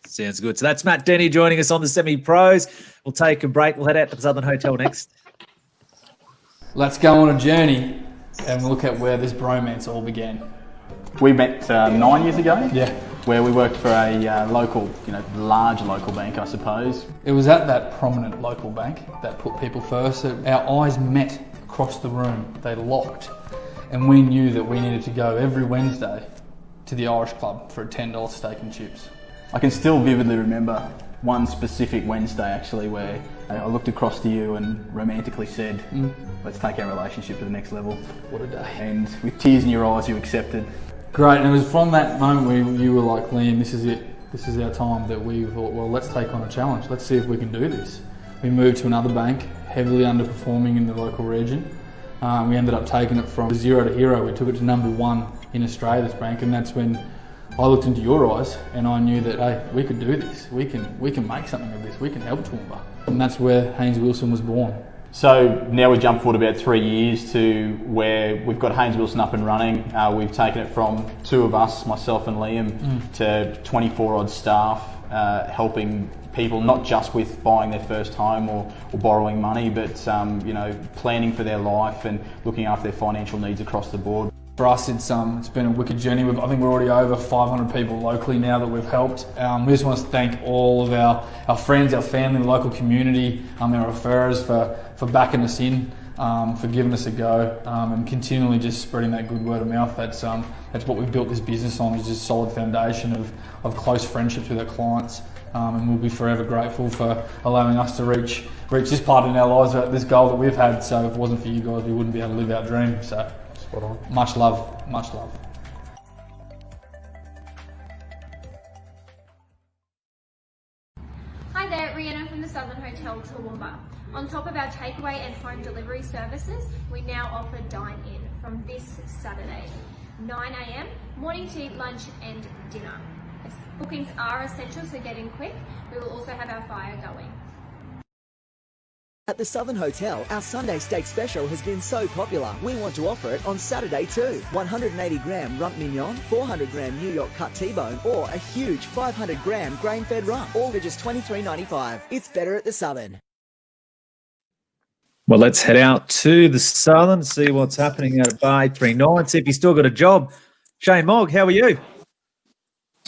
Sounds good. So that's Matt Denny joining us on the Semi-Pros. We'll take a break. We'll head out to the Southern Hotel next. Let's go on a journey and look at where this bromance all began. We met 9 years ago. Yeah. Where we worked for a local, large local bank, I suppose. It was at that prominent local bank that put people first that our eyes met across the room. They locked. And we knew that we needed to go every Wednesday to the Irish Club for a $10 steak and chips. I can still vividly remember one specific Wednesday actually where I looked across to you and romantically said, let's take our relationship to the next level. What a day. And with tears in your eyes, you accepted. Great, and it was from that moment where you were like, Liam, this is it. This is our time, that we thought, well, let's take on a challenge. Let's see if we can do this. We moved to another bank, heavily underperforming in the local region. We ended up taking it from 0 to hero. We took it to number 1 in Australia, this bank, and that's when I looked into your eyes and I knew that, hey, we could do this. We can make something of this. We can help Toowoomba. And that's where Haines Wilson was born. So now we jump forward about 3 years to where we've got Haines Wilson up and running. We've taken it from 2 of us, myself and Liam, to 24 odd staff, helping people not just with buying their first home or borrowing money, but planning for their life and looking after their financial needs across the board. For us, it's been a wicked journey. I think we're already over 500 people locally now that we've helped. We just want to thank all of our friends, our family, the local community, our referrers for backing us in. for giving us a go, and continually just spreading that good word of mouth. That's what we've built this business on, is just a solid foundation of close friendships with our clients, and we'll be forever grateful for allowing us to reach this part in our lives, this goal that we've had. So if it wasn't for you guys, we wouldn't be able to live our dream. So spot on. Much love, much love. Hi there, Rhiannon from the Southern Hotel Toowoomba. On top of our takeaway and home delivery services, we now offer dine-in from this Saturday, 9 a.m, morning tea, lunch and dinner. As bookings are essential, so get in quick. We will also have our fire going. At the Southern Hotel, our Sunday steak special has been so popular, we want to offer it on Saturday too. 180-gram rump mignon, 400-gram New York cut T-bone, or a huge 500-gram grain-fed rump, all for just $23.95. It's better at the Southern. Well, let's head out to the Southern, see what's happening out at Bar 839, see if he's still got a job. Shayne Mogg, how are you?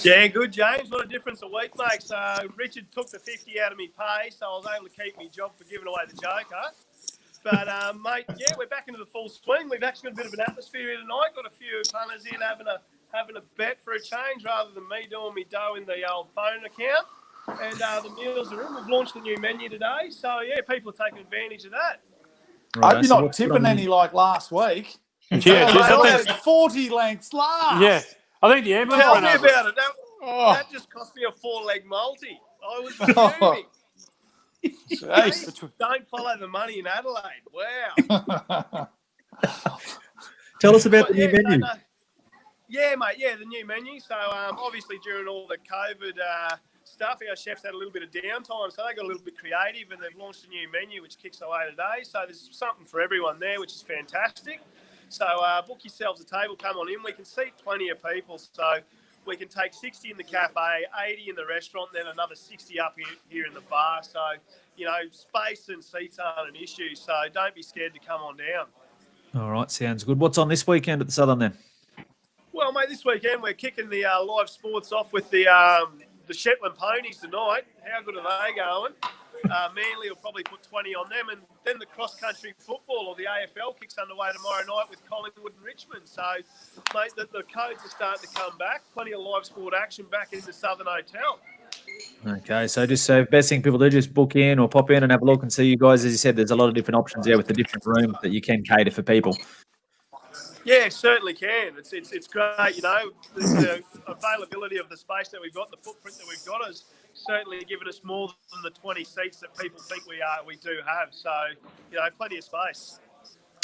Yeah, good, James. What a difference a week makes. Richard took the 50 out of me pay, so I was able to keep my job for giving away the Joker. But, mate, yeah, we're back into the full swing. We've actually got a bit of an atmosphere here tonight. Got a few punters in having a bet for a change rather than me doing me dough in the old phone account. And the meals are in. We've launched a new menu today. So, yeah, people are taking advantage of that. Right, I hope you're not tipping any like last week. Yeah, I was 40 lengths last. Yeah. I think the ambulance Tell ran me over. about it. That just cost me a 4-leg multi. I was fuming. Don't follow the money in Adelaide. Wow. Tell us about the new menu. Yeah, mate. Yeah, the new menu. So, obviously, during all the COVID stuff, our chefs had a little bit of downtime, so they got a little bit creative, and they've launched a new menu which kicks away today. So there's something for everyone there, which is fantastic. So book yourselves a table, come on in. We can seat plenty of people, so we can take 60 in the cafe, 80 in the restaurant, then another 60 up here in the bar. So, you know, space and seats aren't an issue, so don't be scared to come on down. All right, sounds good. What's on this weekend at the Southern then? Well, mate, this weekend we're kicking the live sports off with the Shetland ponies tonight. How good are they going? Manly will probably put 20 on them, and then the cross-country football, or the AFL, kicks underway tomorrow night with Collingwood and Richmond. So, mate, the codes are starting to come back. Plenty of live sport action back in the Southern Hotel. Okay, so best thing people do, just book in or pop in and have a look and see you guys. As you said, there's a lot of different options there with the different rooms that you can cater for people. Yeah, certainly can. It's great, you know. The availability of the space that we've got, the footprint that we've got has certainly given us more than the 20 seats that people think we do have. So, you know, plenty of space.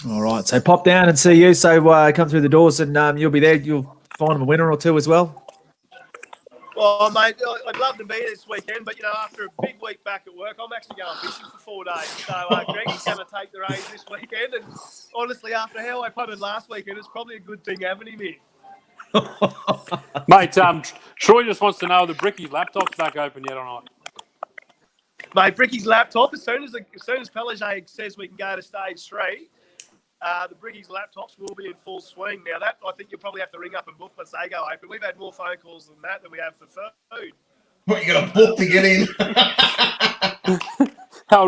All right, so pop down and see you. So come through the doors and you'll be there. You'll find a winner or two as well. Well, mate, I'd love to be there this weekend, but, you know, after a big week back at work, I'm actually going fishing for 4 days. So Greg's going to take the reins this weekend. And honestly, after how I punted last weekend, it's probably a good thing having him here. Mate, Troy just wants to know the Bricky's laptop's back open yet or not. Mate, Bricky's laptop, as soon as Pelage says we can go to stage 3, the Bricky's laptops will be in full swing. Now, that I think you'll probably have to ring up and book once they go open. We've had more phone calls than we have for food. What, you got a book to get in?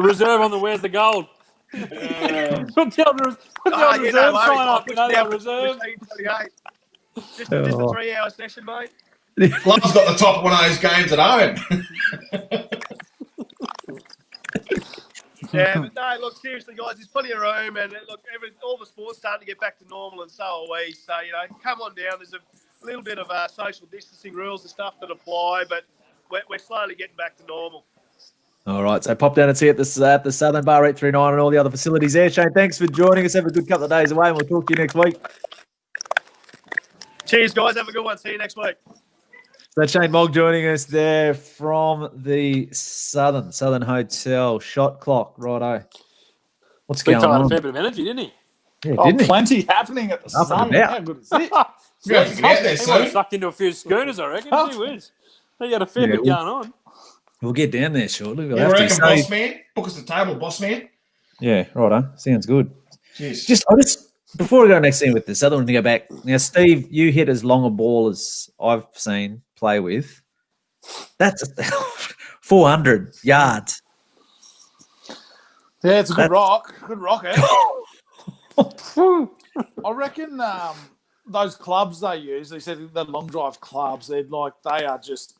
Reserve on the Where's the Gold? Put the old reserve sign up, you know, the reserve. Just a 3-hour session, mate. Love's got the top of one of those games at home. Yeah, but no, look, seriously, guys, there's plenty of room, and look, all the sports starting to get back to normal, and so are we. So, you know, come on down. There's a little bit of social distancing rules and stuff that apply, but we're slowly getting back to normal. All right, so pop down and see at the Southern Bar 839 and all the other facilities there. Shayne, thanks for joining us. Have a good couple of days away, and we'll talk to you next week. Cheers, guys. Have a good one. See you next week. So Shayne Mogg joining us there from the Southern Hotel. Shot clock, righto. What's going on? Had a fair bit of energy, didn't he? Yeah, didn't he? Plenty happening at the Up Sun. and about. How good is it? You have to get there, He might have so. sucked into a few schooners, I reckon. Gee whiz. He had a fair bit going on. We'll get down there shortly. We'll You have to. reckon, So, boss man? Book us a table, boss man. yeah, righto. Sounds good. Jeez. Before we go next scene with this, other one to go back. Now, Steve, you hit as long a ball as I've seen play with. That's 400 yards. Yeah, it's a good rock. Good rocket. I reckon those clubs they use, they said the long drive clubs, they are just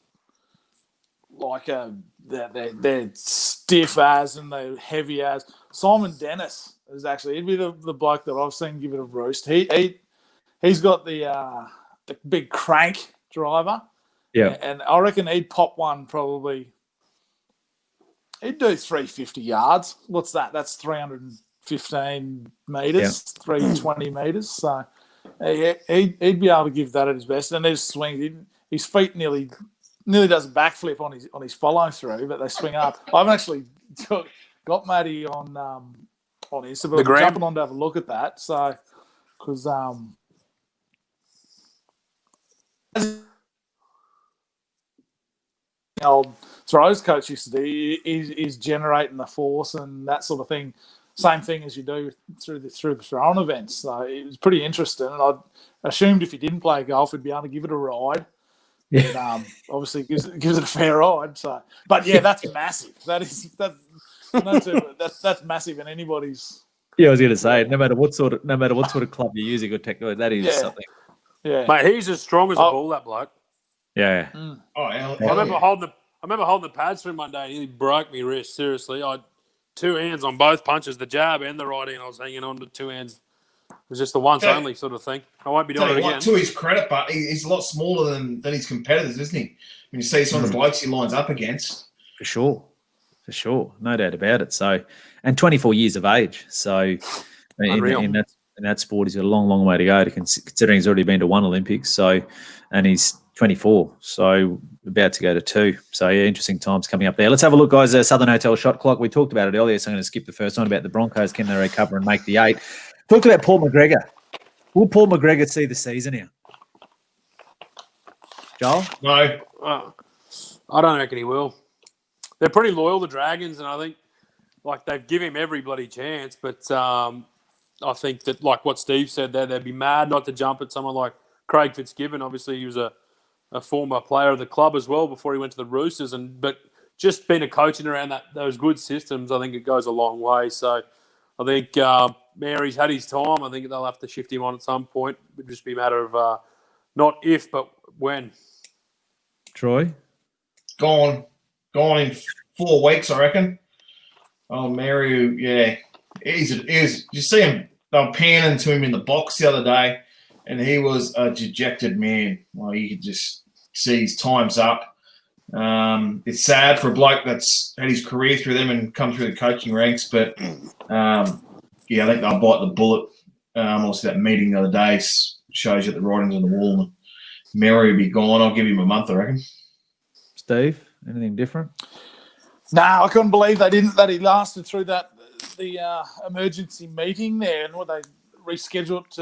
like they're stiff as and they're heavy as. Simon Dennis is actually, he'd be the bloke that I've seen give it a roost. He's got the big crank driver. Yeah. And I reckon he'd pop one probably. He'd do 350 yards. What's that? That's 315 metres, 320 metres. So he'd be able to give that at his best. And his swing, his feet nearly does a backflip on his follow through, but they swing up. I haven't actually got Matty on Insta, but I'm jumping on to have a look at that. So because old throws coach used to do is generating the force and that sort of thing. Same thing as you do through the throwing events. So it was pretty interesting. And I assumed if he didn't play golf, he'd be able to give it a ride. Yeah. But, obviously gives it a fair ride. So, but yeah, that's massive. That's massive in anybody's. Yeah, I was going to say, no matter what sort of club you're using or technology, that is something. Yeah, mate, he's as strong as a bull, that bloke. Yeah. Oh, I remember holding the pads for him one day and he broke me wrist, seriously. I had two hands on both punches, the jab and the right hand. I was hanging on to two hands. It was just the once only sort of thing. I won't be doing it again. To his credit, but he's a lot smaller than his competitors, isn't he? When you see some of the blokes he lines up against. For sure. No doubt about it. So, and 24 years of age. So in that sport, he's got a long, long way to go, considering he's already been to one Olympics. So, and he's 24, so about to go to 2. So, yeah, interesting times coming up there. Let's have a look, guys. Southern Hotel shot clock. We talked about it earlier, so I'm going to skip the first one about the Broncos. Can they recover and make the 8? Talked about Paul McGregor. Will Paul McGregor see the season here? Joel? No. I don't reckon he will. They're pretty loyal, the Dragons, and I think they've given him every bloody chance. But I think that, like what Steve said there, they'd be mad not to jump at someone like Craig Fitzgibbon. Obviously, he was a former player of the club as well before he went to the Roosters. But just being a coaching around those good systems, I think it goes a long way. So I think Mary's had his time. I think they'll have to shift him on at some point. It would just be a matter of not if, but when. Troy? Gone in 4 weeks, I reckon. Oh, Mary, yeah. Did you see him? They were panning to him in the box the other day, and he was a dejected man. Well, you could just see his time's up. It's sad for a bloke that's had his career through them and come through the coaching ranks, but I think they'll bite the bullet. Also, that meeting the other day shows you the writing's on the wall. Mary will be gone. I'll give him a month, I reckon. Steve, anything different? No, I couldn't believe that he lasted through the emergency meeting there, and they rescheduled to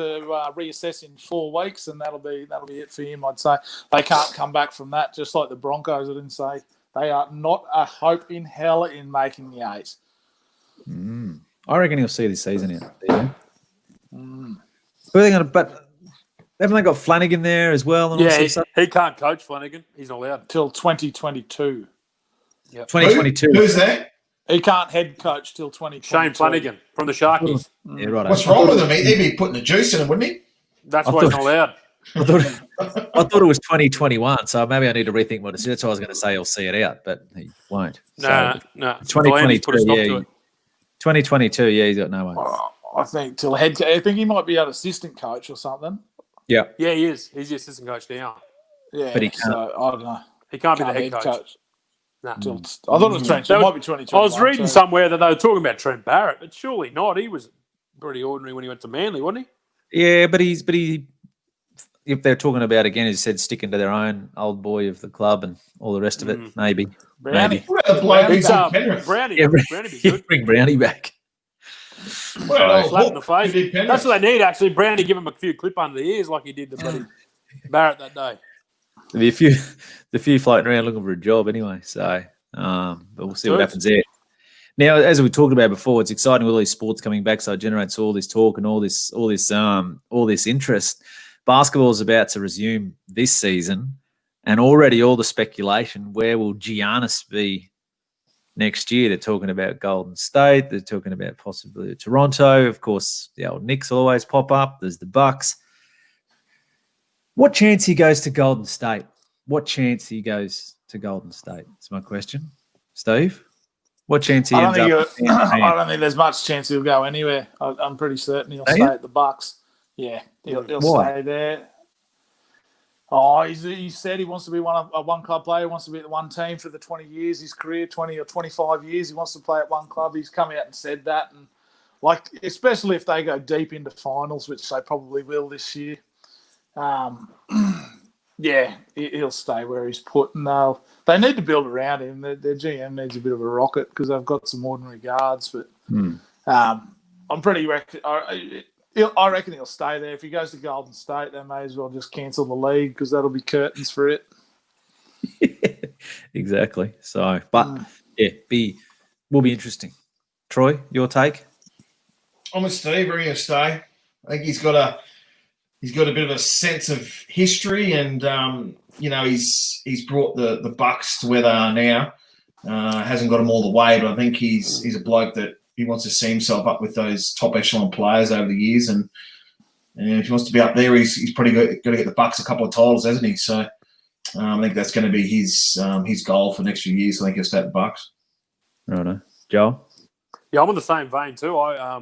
reassess in 4 weeks, and that'll be it for him. I'd say they can't come back from that. Just like the Broncos, I didn't say they are not a hope in hell in making the 8. I reckon he'll see this season here. Who are they going to? But haven't they got Flanagan there as well? And yeah, he can't coach Flanagan. He's not allowed till 2022. Yep. 2022. Who's that? He can't head coach till 2022. Shane Flanagan from the Sharkies. Yeah, right. What's wrong with him? He'd be putting the juice in him, wouldn't he? That's why he's not allowed. I thought it was 2021, so maybe I need to rethink what it is. That's why I was going to say he'll see it out, but he won't. No. 2022, 2022, yeah, he's got no one. I think till head. I think he might be an assistant coach or something. Yeah, he is. He's the assistant coach now. Yeah, but he can't. So, I don't know. He can't be the head coach. No. I thought it was Trent. It might be 2021. I was reading somewhere that they were talking about Trent Barrett, but surely not. He was pretty ordinary when he went to Manly, wasn't he? Yeah, but he. If they're talking about again, as you said, sticking to their own old boy of the club and all the rest of it, maybe. Brownie. Brownie. Brownie be good. Bring Brownie back. Slap in the face. That's what they need, actually. Brownie give him a few clip under the ears like he did the bloody Barrett that day. There'll be a few floating around looking for a job anyway. So, but we'll see what happens there. Now, as we talked about before, it's exciting with all these sports coming back, so it generates all this talk and all this interest. Basketball is about to resume this season, and already all the speculation: where will Giannis be next year. They're talking about Golden State. They're talking about possibly Toronto. Of course, the old Knicks will always pop up. There's the Bucks. What chance he goes to Golden State? What chance he goes to Golden State? That's my question. Steve? What chance he ends up? I don't think there's much chance he'll go anywhere. I'm pretty certain he'll stay at the Bucks. Yeah, he'll stay there. Oh, he said he wants to be a one-club player. He wants to be at the one team for the 20 years, his career, 20 or 25 years. He wants to play at one club. He's come out and said that. And especially if they go deep into finals, which they probably will this year, yeah, he'll stay where he's put. And they need to build around him. Their GM needs a bit of a rocket because they've got some ordinary guards. But I'm pretty I reckon he'll stay there. If he goes to Golden State, they may as well just cancel the league because that'll be curtains for it. Exactly. So, but will be interesting. Troy, your take? I'm with Steve. We're going to stay. I think he's got a bit of a sense of history, and he's brought the Bucks to where they are now. Hasn't got them all the way, but I think he's a bloke that he wants to see himself up with those top echelon players over the years, and if he wants to be up there, he's probably got to get the Bucks a couple of titles, hasn't he? So I think that's going to be his goal for the next few years. I think he'll stay at the Bucks. Right, Joel? Yeah, I'm in the same vein too. I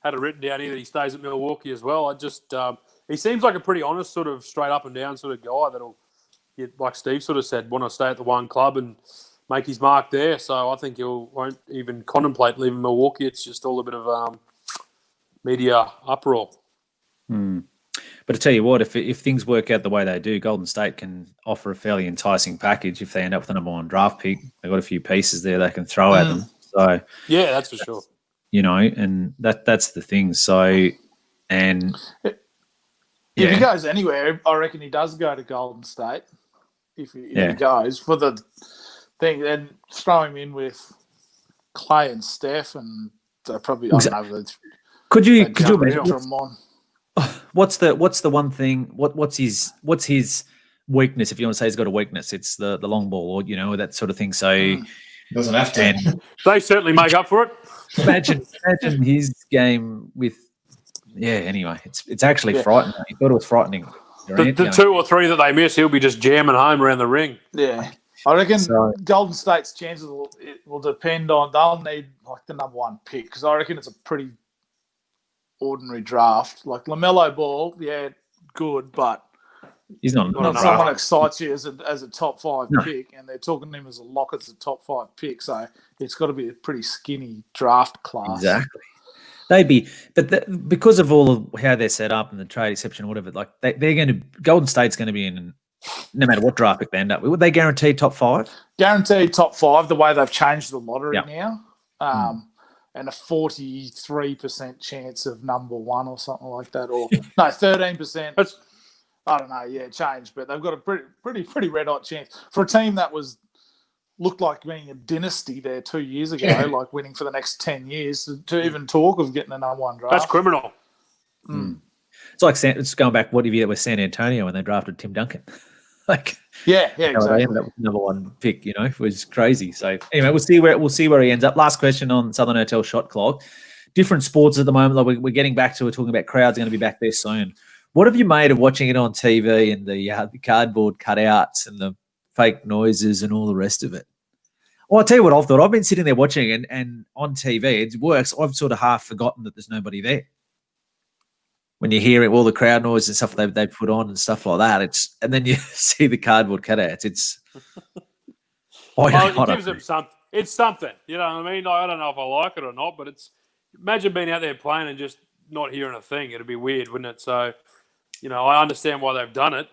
had it written down here that he stays at Milwaukee as well. He seems like a pretty honest, sort of straight up and down sort of guy that'll, like Steve sort of said, want to stay at the one club and make his mark there. So I think he won't even contemplate leaving Milwaukee. It's just all a bit of media uproar. But to tell you what, if things work out the way they do, Golden State can offer a fairly enticing package if they end up with the number one draft pick. They've got a few pieces there they can throw at them. So yeah, that's for sure. And that's the thing. So, and if he goes anywhere, I reckon he does go to Golden State. If he goes for the thing, then throw him in with Clay and Steph, and probably I don't know. Could you imagine? What's the one thing? What's his weakness? If you want to say he's got a weakness, it's the long ball, or that sort of thing. So he doesn't have to. They certainly make up for it. Imagine his game with. Yeah. Anyway, it's actually frightening. I thought it was frightening. The 2 or 3 that they miss, he'll be just jamming home around the ring. Yeah. I reckon Golden State's chances will depend on, they'll need like the number one pick, because I reckon it's a pretty ordinary draft. Like LaMelo Ball, good, but he's not someone that excites you as a top 5 pick, and they're talking to him as a lock as a top 5 pick, so it's got to be a pretty skinny draft class. Exactly. They'd be, but because of all of how they're set up and the trade exception or whatever, like they're going to, Golden State's going to be in, no matter what draft pick they end up with. Would they guarantee top 5? Guaranteed top 5, the way they've changed the lottery now. And a 43% chance of number 1 or something like that. Or no, 13%. I don't know, it changed, but they've got a pretty red hot chance. For a team that looked like being a dynasty there 2 years ago, like winning for the next 10 years, to even talk of getting a number 1 draft. That's criminal. It's like it's going back what year with San Antonio when they drafted Tim Duncan. Exactly. They ended up with number 1 pick. It was crazy. So anyway, we'll see where he ends up. Last question on Southern Hotel shot clock. Different sports at the moment. Like we're getting back to. We're talking about crowds are going to be back there soon. What have you made of watching it on TV and the cardboard cutouts and the fake noises and all the rest of it? Well, I'll tell you what I've thought. I've been sitting there watching it, and on TV it works. I've sort of half forgotten that there's nobody there. When you hear all the crowd noise and stuff they put on and stuff like that, and then you see the cardboard cutouts. It gives them something. It's something. You know what I mean? I don't know if I like it or not, but imagine being out there playing and just not hearing a thing. It'd be weird, wouldn't it? So, I understand why they've done it.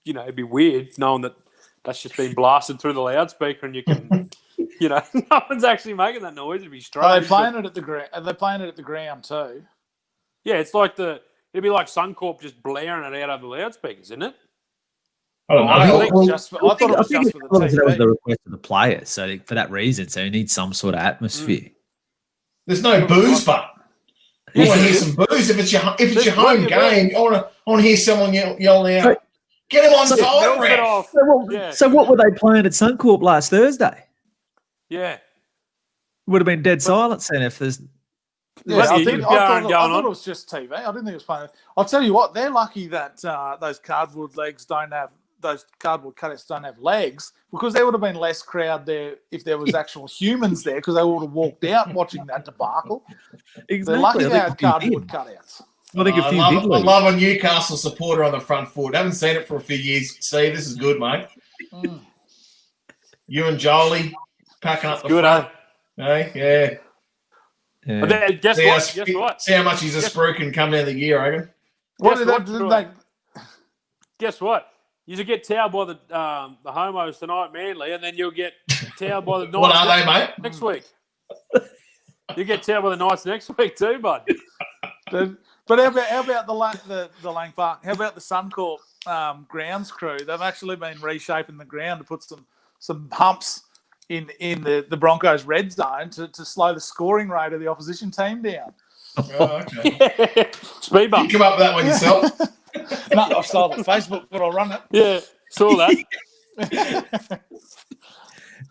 It'd be weird knowing that that's just been blasted through the loudspeaker and you can, no one's actually making that noise. It'd be strange. Are they playing it at the ground? Are they playing it at the ground too? Yeah, it's like it'd be like Suncorp just blaring it out over the loudspeakers, isn't it? I don't know. I thought it was just for the TV. That was the request of the players, so for that reason, so you need some sort of atmosphere. There's no booze, but you want to hear some booze. If it's your home game, I want to hear someone yelling out. Get him on side, ref. So what were they playing at Suncorp last Thursday? Yeah. Would have been dead silence then if there's. Yeah, Well, I you- thought on. it was just TV. I didn't think it was funny. I'll tell you what, they're lucky that those cardboard cutouts don't have legs, because there would have been less crowd there if there was actual humans there, because they would have walked out watching that debacle. Exactly. They're lucky I they think had a few cardboard did. cutouts. I think a few did. I love a Newcastle supporter on the front foot. Haven't seen it for a few years. Steve, this is good, mate. You and Jolie packing up the Good, front. Hey, yeah. But then, guess See what? how, Guess what? see how much he's a spruik can come down the year, I reckon. What Guess did what, they, Troy? did they? Guess what? You should get towed by the homos tonight, Manly, and then you'll get towed by the Knights. What are they, mate? Next week. You get towed by the Knights next week too, bud. But how about the Lang Park? How about the Suncorp grounds crew? They've actually been reshaping the ground to put some humps in the Broncos' red zone to slow the scoring rate of the opposition team down. Oh, okay. Speed bump. You come up with that one yourself. No, I saw it on Facebook, but I'll run it. Yeah, saw that.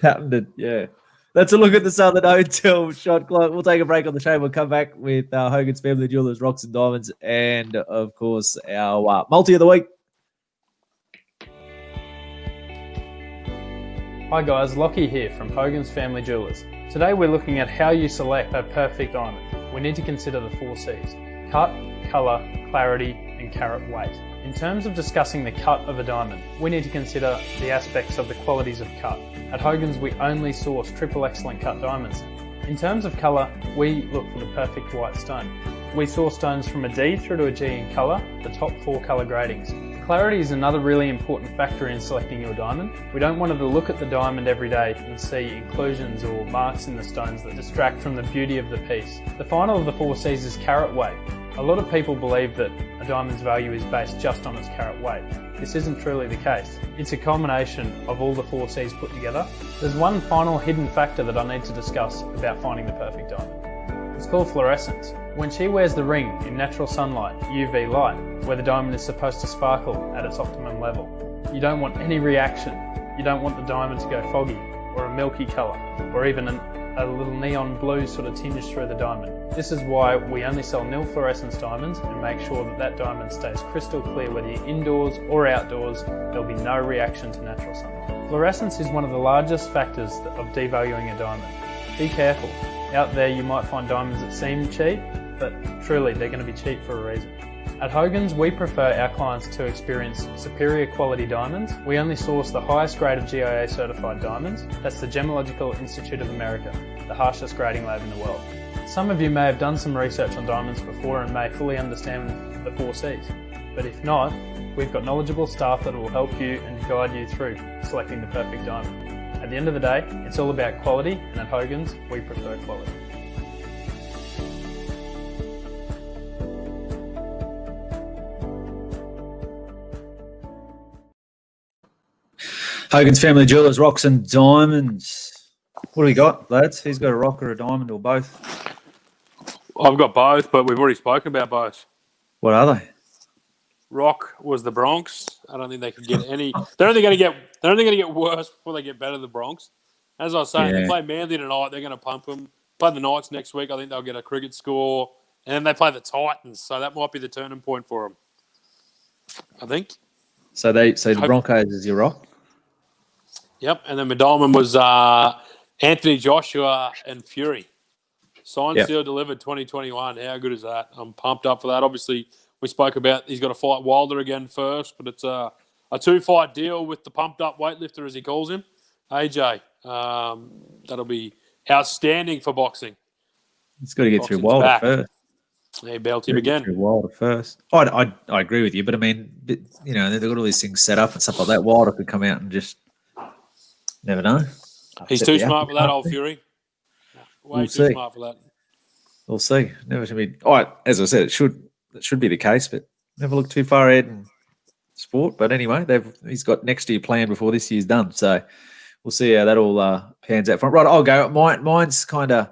Happened, yeah. Let's a look at the Southern Hotel shot clock. We'll take a break on the show. We'll come back with Hogan's Family Jewelers, Rocks and Diamonds, and, of course, our multi of the week. Hi guys, Lockie here from Hogan's Family Jewelers. Today we're looking at how you select a perfect diamond. We need to consider the 4 C's: cut, colour, clarity and carat weight. In terms of discussing the cut of a diamond, we need to consider the aspects of the qualities of cut. At Hogan's we only source triple excellent cut diamonds. In terms of colour, we look for the perfect white stone. We source stones from a D through to a G in colour, the top 4 colour gradings. Clarity is another really important factor in selecting your diamond. We don't want to look at the diamond every day and see inclusions or marks in the stones that distract from the beauty of the piece. The final of the 4 C's is carat weight. A lot of people believe that a diamond's value is based just on its carat weight. This isn't truly the case. It's a combination of all the 4 C's put together. There's one final hidden factor that I need to discuss about finding the perfect diamond. It's called fluorescence. When she wears the ring in natural sunlight, UV light, where the diamond is supposed to sparkle at its optimum level, you don't want any reaction. You don't want the diamond to go foggy, or a milky colour, or even a little neon blue sort of tinge through the diamond. This is why we only sell nil fluorescence diamonds and make sure that that diamond stays crystal clear whether you're indoors or outdoors. There'll be no reaction to natural sunlight. Fluorescence is one of the largest factors of devaluing a diamond. Be careful. Out there you might find diamonds that seem cheap, but truly they're going to be cheap for a reason. At Hogans, we prefer our clients to experience superior quality diamonds. We only source the highest grade of GIA certified diamonds. That's the Gemological Institute of America, the harshest grading lab in the world. Some of you may have done some research on diamonds before and may fully understand the 4 C's. But if not, we've got knowledgeable staff that will help you and guide you through selecting the perfect diamond. At the end of the day, it's all about quality, and at Hogans, we prefer quality. Hogan's Family Jewelers, Rocks and Diamonds. What do we got, lads? Who's got a rock or a diamond or both? I've got both, but we've already spoken about both. What are they? Rock was the Bronx. I don't think they could get any. They're only going to get worse before they get better. The Bronx. As I was saying, they play Manly tonight. They're going to pump them. Play the Knights next week. I think they'll get a cricket score, and then they play the Titans. So that might be the turning point for them. I think. So the Broncos is your rock. Yep, and then my diamond was Anthony Joshua and Fury. Signed, seal, delivered 2021. How good is that? I'm pumped up for that. Obviously, we spoke about he's got to fight Wilder again first, but it's a 2-fight deal with the pumped-up weightlifter, as he calls him, AJ. That'll be outstanding for boxing. It's got to get through Wilder first. They belt him again. Through Wilder first. I agree with you, but I mean, you know, they've got all these things set up and stuff like that. Wilder could come out and just never know. He's too smart for that, old Fury. Way too smart for that. We'll see. Never should be. All right, as I said, it should be the case, but never look too far ahead in sport. But anyway, he's got next year planned before this year's done. So we'll see how that all pans out. Right, I'll go. Mine's kind of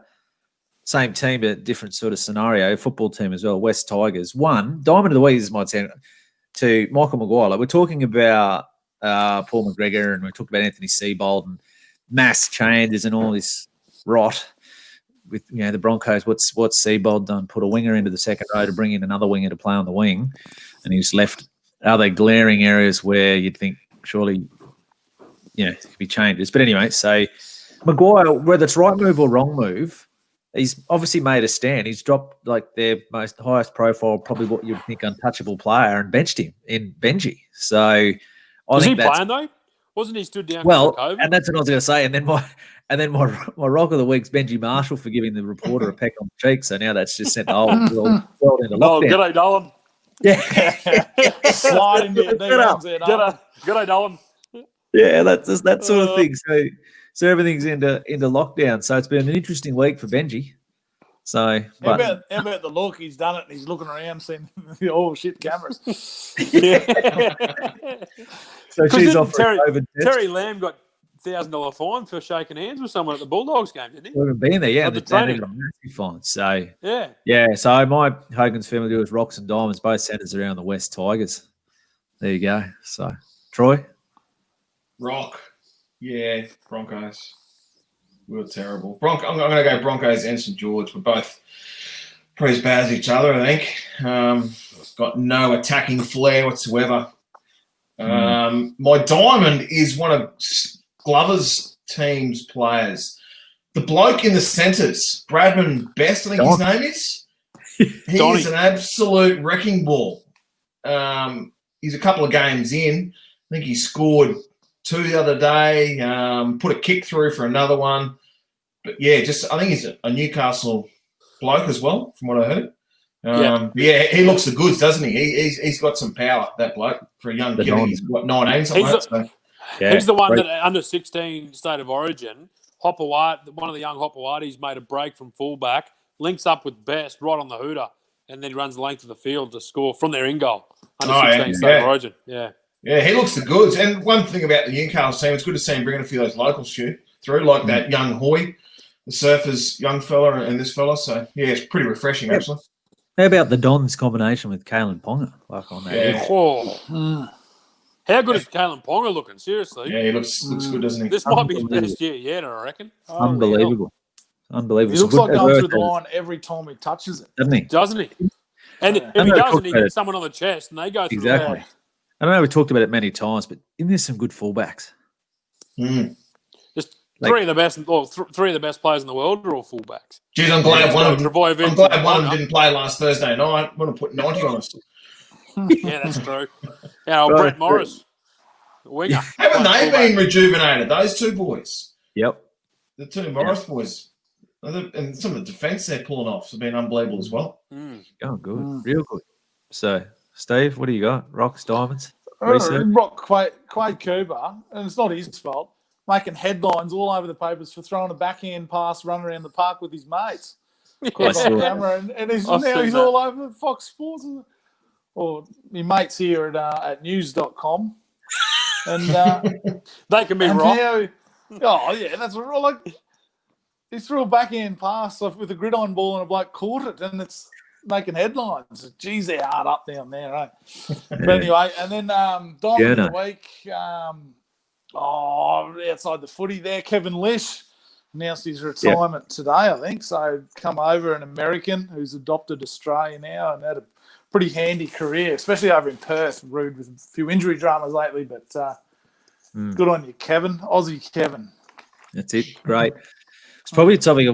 same team, but different sort of scenario. Football team as well. West Tigers. One diamond of the week is my team to Michael Maguire. Like we're talking about Paul McGregor and we talked about Anthony Seibold and mass changes and all this rot with the Broncos. What's Seabold done? Put a winger into the second row to bring in another winger to play on the wing, and he's left other glaring areas where you'd think surely, it could be changes. But anyway, so Maguire, whether it's right move or wrong move, he's obviously made a stand. He's dropped like their highest profile, probably what you'd think untouchable player, and benched him in Benji. So Was he playing though? Wasn't he stood down? Well, for COVID? and that's what I was going to say. And then my rock of the week's Benji Marshall for giving the reporter a peck on the cheek. So now that's just sent the whole world into lockdown. G'day, Nolan. Yeah, Slide into your DMs there, Nolan. G'day, Nolan. Yeah, that's that sort of thing. So everything's into lockdown. So it's been an interesting week for Benji. So, how about the look? He's done it and he's looking around seeing shit cameras. So she's off for COVID test. Terry Lamb got $1,000 fine for shaking hands with someone at the Bulldogs game, didn't he? We haven't been there, At the training. got a massive fine. So yeah. So my Hogans family do is Rocks and Diamonds, both centres around the West Tigers. There you go. So Troy, Rock, yeah, Broncos. We were terrible. I'm going to go Broncos and St George. We're both pretty as bad as each other, I think. Got no attacking flair whatsoever. My diamond is one of Glover's team's players. The bloke in the centres, Bradman Best, I think his name is. He is an absolute wrecking ball. He's a couple of games in. I think he scored 2 the other day, put a kick through for another one. But yeah, I think he's a Newcastle bloke as well, from what I heard. Yeah, he looks the goods, doesn't he? He's got some power, that bloke, for a young kid. He's what, 19, something like that. He's the one that under 16 State of Origin, Hopawat, one of the young Hopawatis made a break from fullback, links up with Best right on the hooter, and then runs the length of the field to score from their in goal. Under 16 State of Origin, Yeah, he looks the goods. And one thing about the Newcastle team, it's good to see him bringing a few of those locals through, like that young Hoy, the Surfers young fella, and this fella. So, yeah, it's pretty refreshing, actually. How about the Dons combination with Kalen Ponga? Like on that. Yeah. How good is Kalen Ponga looking? Seriously. Yeah, he looks good, doesn't he? This might be his best year yet, I reckon. Unbelievable. Unbelievable. He looks like going through the line every time he touches it. Doesn't he? And if he doesn't, he gets someone on the chest and they go through the line. I don't know, we talked about it many times, but isn't there some good fullbacks? Just three of the best players in the world are all fullbacks. Geez, I'm glad one of them didn't play last Thursday night. I want to put 90 on us. Yeah, that's true. Brett Morris, the winger. Haven't they been rejuvenated, those two boys? Yep. The two Morris boys. And some of the defence they're pulling off have been unbelievable as well. Oh, good. Real good. So, Steve, what do you got? Rocks, diamonds? Rock Quade Cooper, and it's not his fault, making headlines all over the papers for throwing a backhand pass, running around the park with his mates. Caught on camera, and he's all over Fox Sports. Or my mates here at news.com. And they can be wrong. That's right. Like, he threw a backhand pass off with a gridiron ball and a bloke caught it, and it's making headlines. Geez, they're hard up down there, eh? But anyway, and then Diamond of the Week, outside the footy there, Kevin Lish announced his retirement today, I think. So come over, an American who's adopted Australia now and had a pretty handy career, especially over in Perth. Rude with a few injury dramas lately, but good on you, Kevin. Aussie Kevin. That's it. Great. It's probably something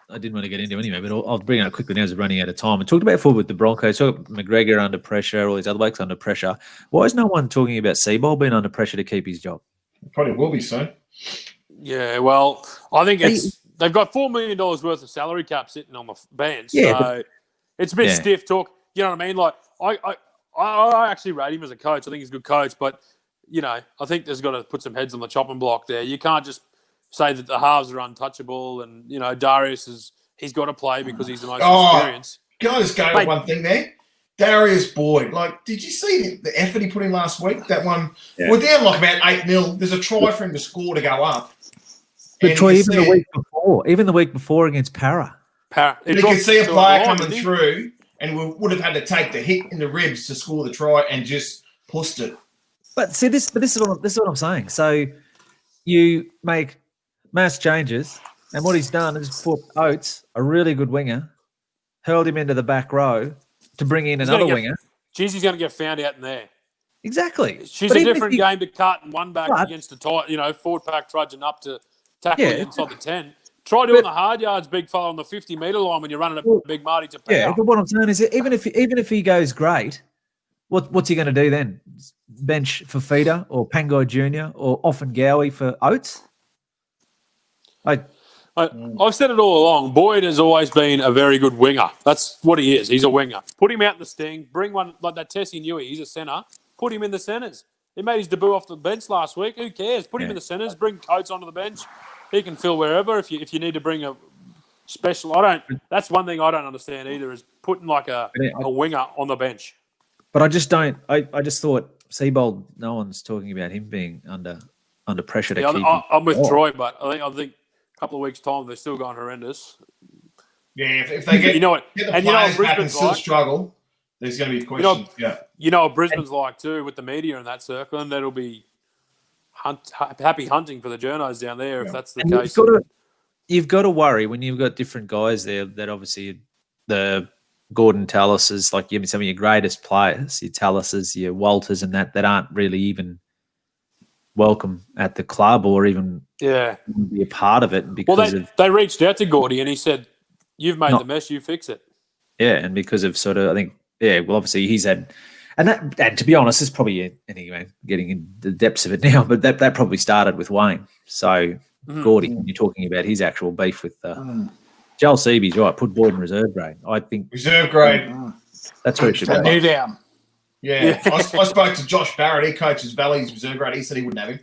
I didn't want to get into anyway, but I'll bring it up quickly now as we're running out of time. I talked about football with the Broncos, talked about McGregor under pressure, all these other blokes under pressure. Why is no one talking about Seabold being under pressure to keep his job? Probably will be soon. Yeah, well, I think they've got $4 million worth of salary cap sitting on the bench, so it's a bit stiff talk. You know what I mean? Like, I actually rate him as a coach. I think he's a good coach, but, I think there's got to put some heads on the chopping block there. You can't just say that the halves are untouchable and, Darius he's got to play because he's the most experienced. Can I just go with one thing there? Darius Boyd, did you see the effort he put in last week? That one, we're down about 8-0. There's a try for him to score to go up. But Troy, even the week before against Para. You could see a player coming through and we would have had to take the hit in the ribs to score the try and just pushed it. But see, this is what I'm saying. So you make mass changes, and what he's done is put Oates, a really good winger, hurled him into the back row to bring in another winger. Geez, he's going to get found out in there. Exactly. She's a different game to cut and one back against a tight, forward pack trudging up to tackle inside the 10. Try doing the hard yards, big fella, on the 50-metre line when you're running a big Marty to power. Yeah, but what I'm saying is even if he goes great, what's he going to do then? Bench for Feeder or Pangai Jr. or Offengowie for Oates? I've said it all along. Boyd has always been a very good winger. That's what he is. He's a winger. Put him out in the sting. Bring one like that Tessie Newey. He's a centre. Put him in the centres. He made his debut off the bench last week. Who cares? Put him in the centres. Bring Coates onto the bench. He can fill wherever. If you need to bring a special, that's one thing I don't understand either, is putting like a winger on the bench. But I just don't. I just thought Seabold. No one's talking about him being under pressure to keep. I'm with Troy, but I think a couple of weeks' time they're still going horrendous. Yeah, if they get get the players back and still struggle, there's going to be questions. What Brisbane's like too with the media in that circle, and that'll be happy hunting for the journos down there if that's the case. You've got to worry when you've got different guys there that obviously the Gordon Tallises, like some of your greatest players, your Tallises, your Walters and that aren't really even welcome at the club or even be a part of it. Because they reached out to Gordy and he said, you've made the mess, you fix it. Yeah, and because of sort of, I think, obviously he's had, and to be honest, it's probably, anyway, getting in the depths of it now, but that probably started with Wayne. So Gordy, when you're talking about his actual beef with Joel Seaby's right, put Boyd in reserve grade. I think reserve grade. That's where it should be. New down. Yeah. I spoke to Josh Barrett. He coaches Valley's reserve grade. He said he wouldn't have him.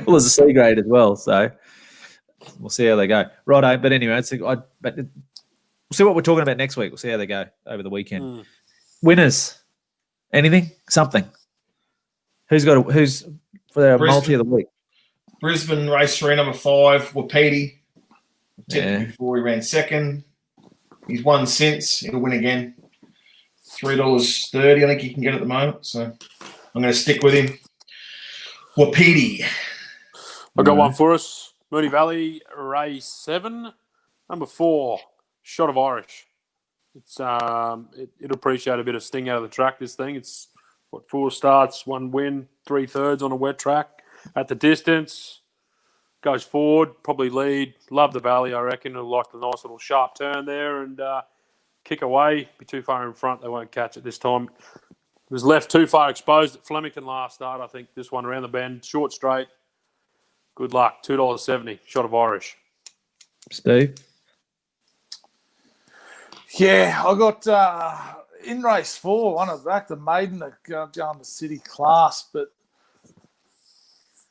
Well, as a C grade as well. So we'll see how they go. Righto. But anyway, we'll see what we're talking about next week. We'll see how they go over the weekend. Winners. Anything? Something. Who's for their multi of the week? Brisbane race 3, number 5, Wapiti. Tipped before he ran second. He's won since. He'll win again. $3.30, I think he can get at the moment. So I'm going to stick with him. Wapiti. I've got one for us. Moonee Valley, race 7, number 4, Shot of Irish. It's it'll appreciate a bit of sting out of the track, this thing. It's 4 starts, 1 win, 3/3 on a wet track. At the distance, goes forward, probably lead. Love the valley, I reckon. He'll like the nice little sharp turn there and kick away. Be too far in front. They won't catch it this time. It was left too far exposed at Flemington last start. I think this one around the bend, short straight. Good luck. $2.70. Shot of Irish. Steve? Yeah, I got in race 4, one of back the maiden that going to City Class, but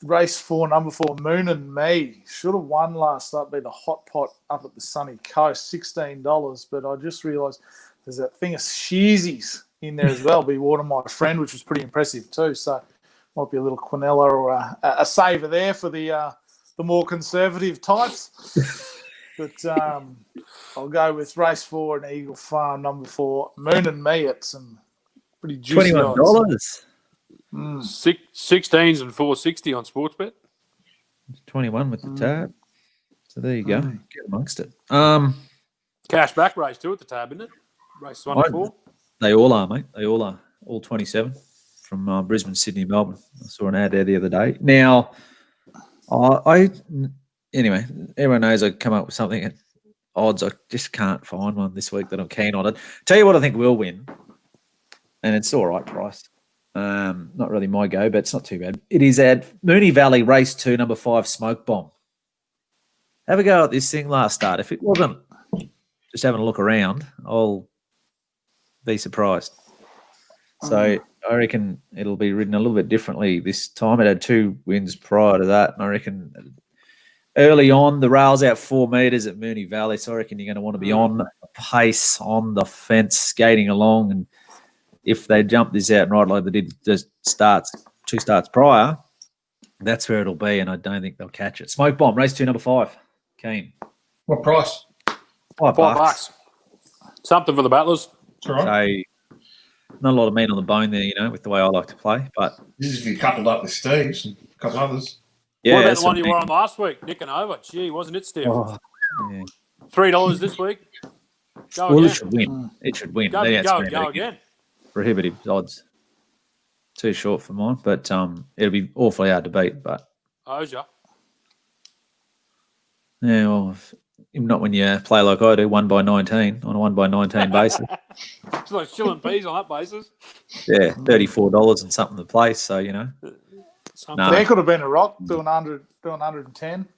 race 4, number 4, Moon and Me. Should have won last up, be the hot pot up at the sunny coast, $16. But I just realised there's that thing of sheezies in there as well. Be Water My Friend, which was pretty impressive too. So might be a little Quinella or a saver there for the more conservative types. But I'll go with race 4 and Eagle Farm, number 4, Moon and Me at some pretty juicy $21. 16s and $4.60 on Sportsbet. 21 with the tab. So there you go. Get amongst it. Cash back race 2 at the tab, isn't it? Race 1 to 4. They all are, mate. They all are. All 27 from Brisbane, Sydney, Melbourne. I saw an ad there the other day. Now, anyway, everyone knows I come up with something at odds. I just can't find one this week that I'm keen on. Tell you what I think will win, and it's all right price. Not really my go, but it's not too bad. It is at Moonee Valley, race 2, number 5, Smoke Bomb. Have a go at this thing last start. If it wasn't just having a look around, I'll be surprised. So I reckon it'll be ridden a little bit differently this time. It had 2 wins prior to that, and I reckon early on, the rail's out 4 metres at Moonee Valley, so I reckon you're going to want to be on the pace, on the fence, skating along, and if they jump this out right like they did just 2 starts prior, that's where it'll be, and I don't think they'll catch it. Smoke Bomb, race 2, number 5. Keen. What price? $5. Something for the battlers. That's all right. So, not a lot of meat on the bone there, with the way I like to play. But this is if you coupled up with Steve's and a couple others. Yeah, what about that's the one what you I were on last week? Nicking over. Gee, wasn't it stiff? Oh, yeah. $3 this week. Go Well, again. it should win. It should win. Go That's again. Prohibitive odds. Too short for mine, but it'll be awfully hard to beat. But Oja. yeah, well, not when you play like I do, 1 by 19 on a 1 by 19 basis. It's like shilling peas on that basis. Yeah, $34 and something to place. So no. There could have been a rock doing 110.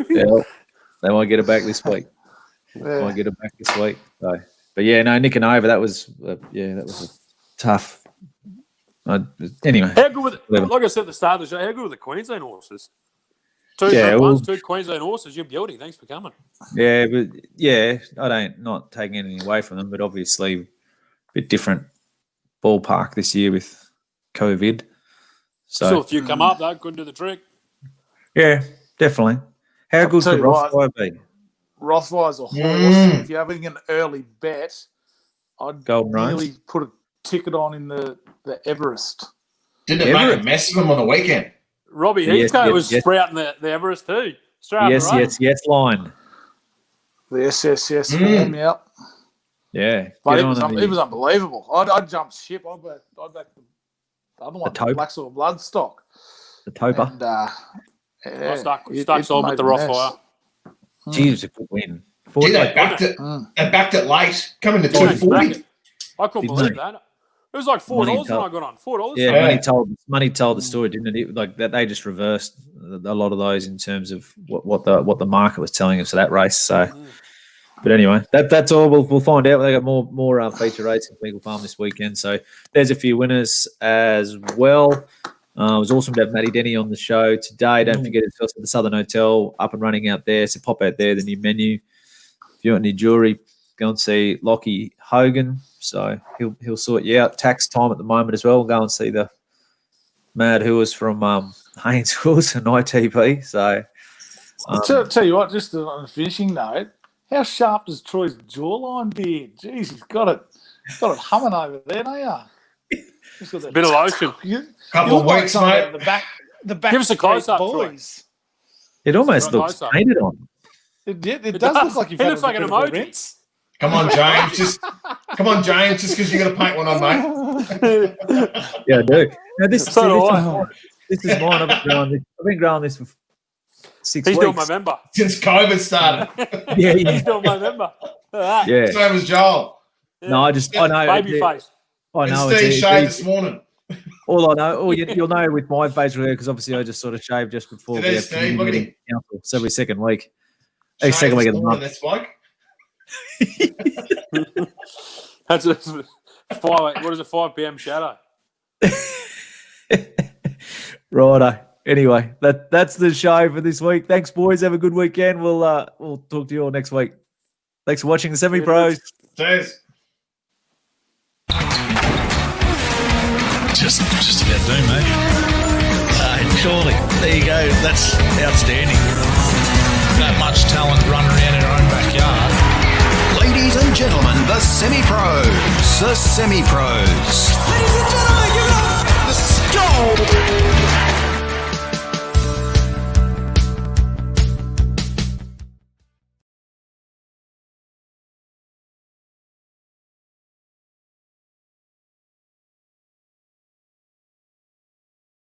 Yeah, they might get it back this week. Yeah. Might get it back this week. So, but yeah, no, nicking over. That was that was a tough. Anyway, How good with like I said at the start of the show? How good with the Queensland horses? Two Queensland horses. You're beauty. Thanks for coming. Yeah, but I not taking anything away from them, but obviously a bit different ballpark this year with COVID. So Still a few come up though. Couldn't do the trick. Yeah, definitely. How good could Rothwire be? Rothwire's a horse. If you're having an early bet, I'd Golden Rose. really put a ticket on in the Everest. Didn't it make a mess of him on the weekend? Robbie Heathcote was sprouting the Everest too. Yes, line. The SSS form, yeah. Yeah. But it was unbelievable. I'd jump ship. I'd back the other one, the Black Soil Bloodstock. The Topa. And, yeah, I stuck solid with the Rothwire. Gee, it was a good win. Gee, they backed it late. Coming to 240. I couldn't believe that. It was like $4 when I got on. $4. Yeah, money told the story, didn't it? Like that, they just reversed a lot of those in terms of what the market was telling us for that race. So, but anyway, that's all. We'll find out. They got more feature racing at Eagle Farm this weekend. So there's a few winners as well. It was awesome to have Matty Denny on the show today. Don't forget it's also the Southern Hotel up and running out there. So pop out there, the new menu. If you want any jewelry, go and see Lockie Hogan. So he'll sort you out. Tax time at the moment as well. Go and see the Mad Hooers from Haines Wilson ITP. So tell you what, just on a finishing note, how sharp does Troy's jawline be? Jeez, he's got it humming over there, don't you? He's got that bit of lotion. Couple of weeks, mate. The back. Give us a close up, boys. It almost looks painted on. It does look like you've had looks like an emoji. Come on, James. Just because you got to paint one on, mate. Yeah, I do. Now this is mine. I've been growing this for 6 weeks. He's still my member Since COVID started. Yeah. He's still my member. Yeah. Same as Joel. Yeah. No, I know. Baby face. I know. Steve shaved this morning. All I know, you'll know with my facial hair because obviously I just sort of shaved just before It is, Steve. Look at him. It's every second week. Every second week of the month. That's bloke. That's a 5 p.m. shadow. Righto. Anyway, that's the show for this week. Thanks, boys. Have a good weekend. We'll talk to you all next week. Thanks for watching the Semi Pros. Cheers. Just about do, mate. Surely. There you go. That's outstanding. That much talent running around in our own backyard. Ladies and gentlemen, the Semi-Pros. The Semi-Pros. Ladies and gentlemen, give it up. The Stower.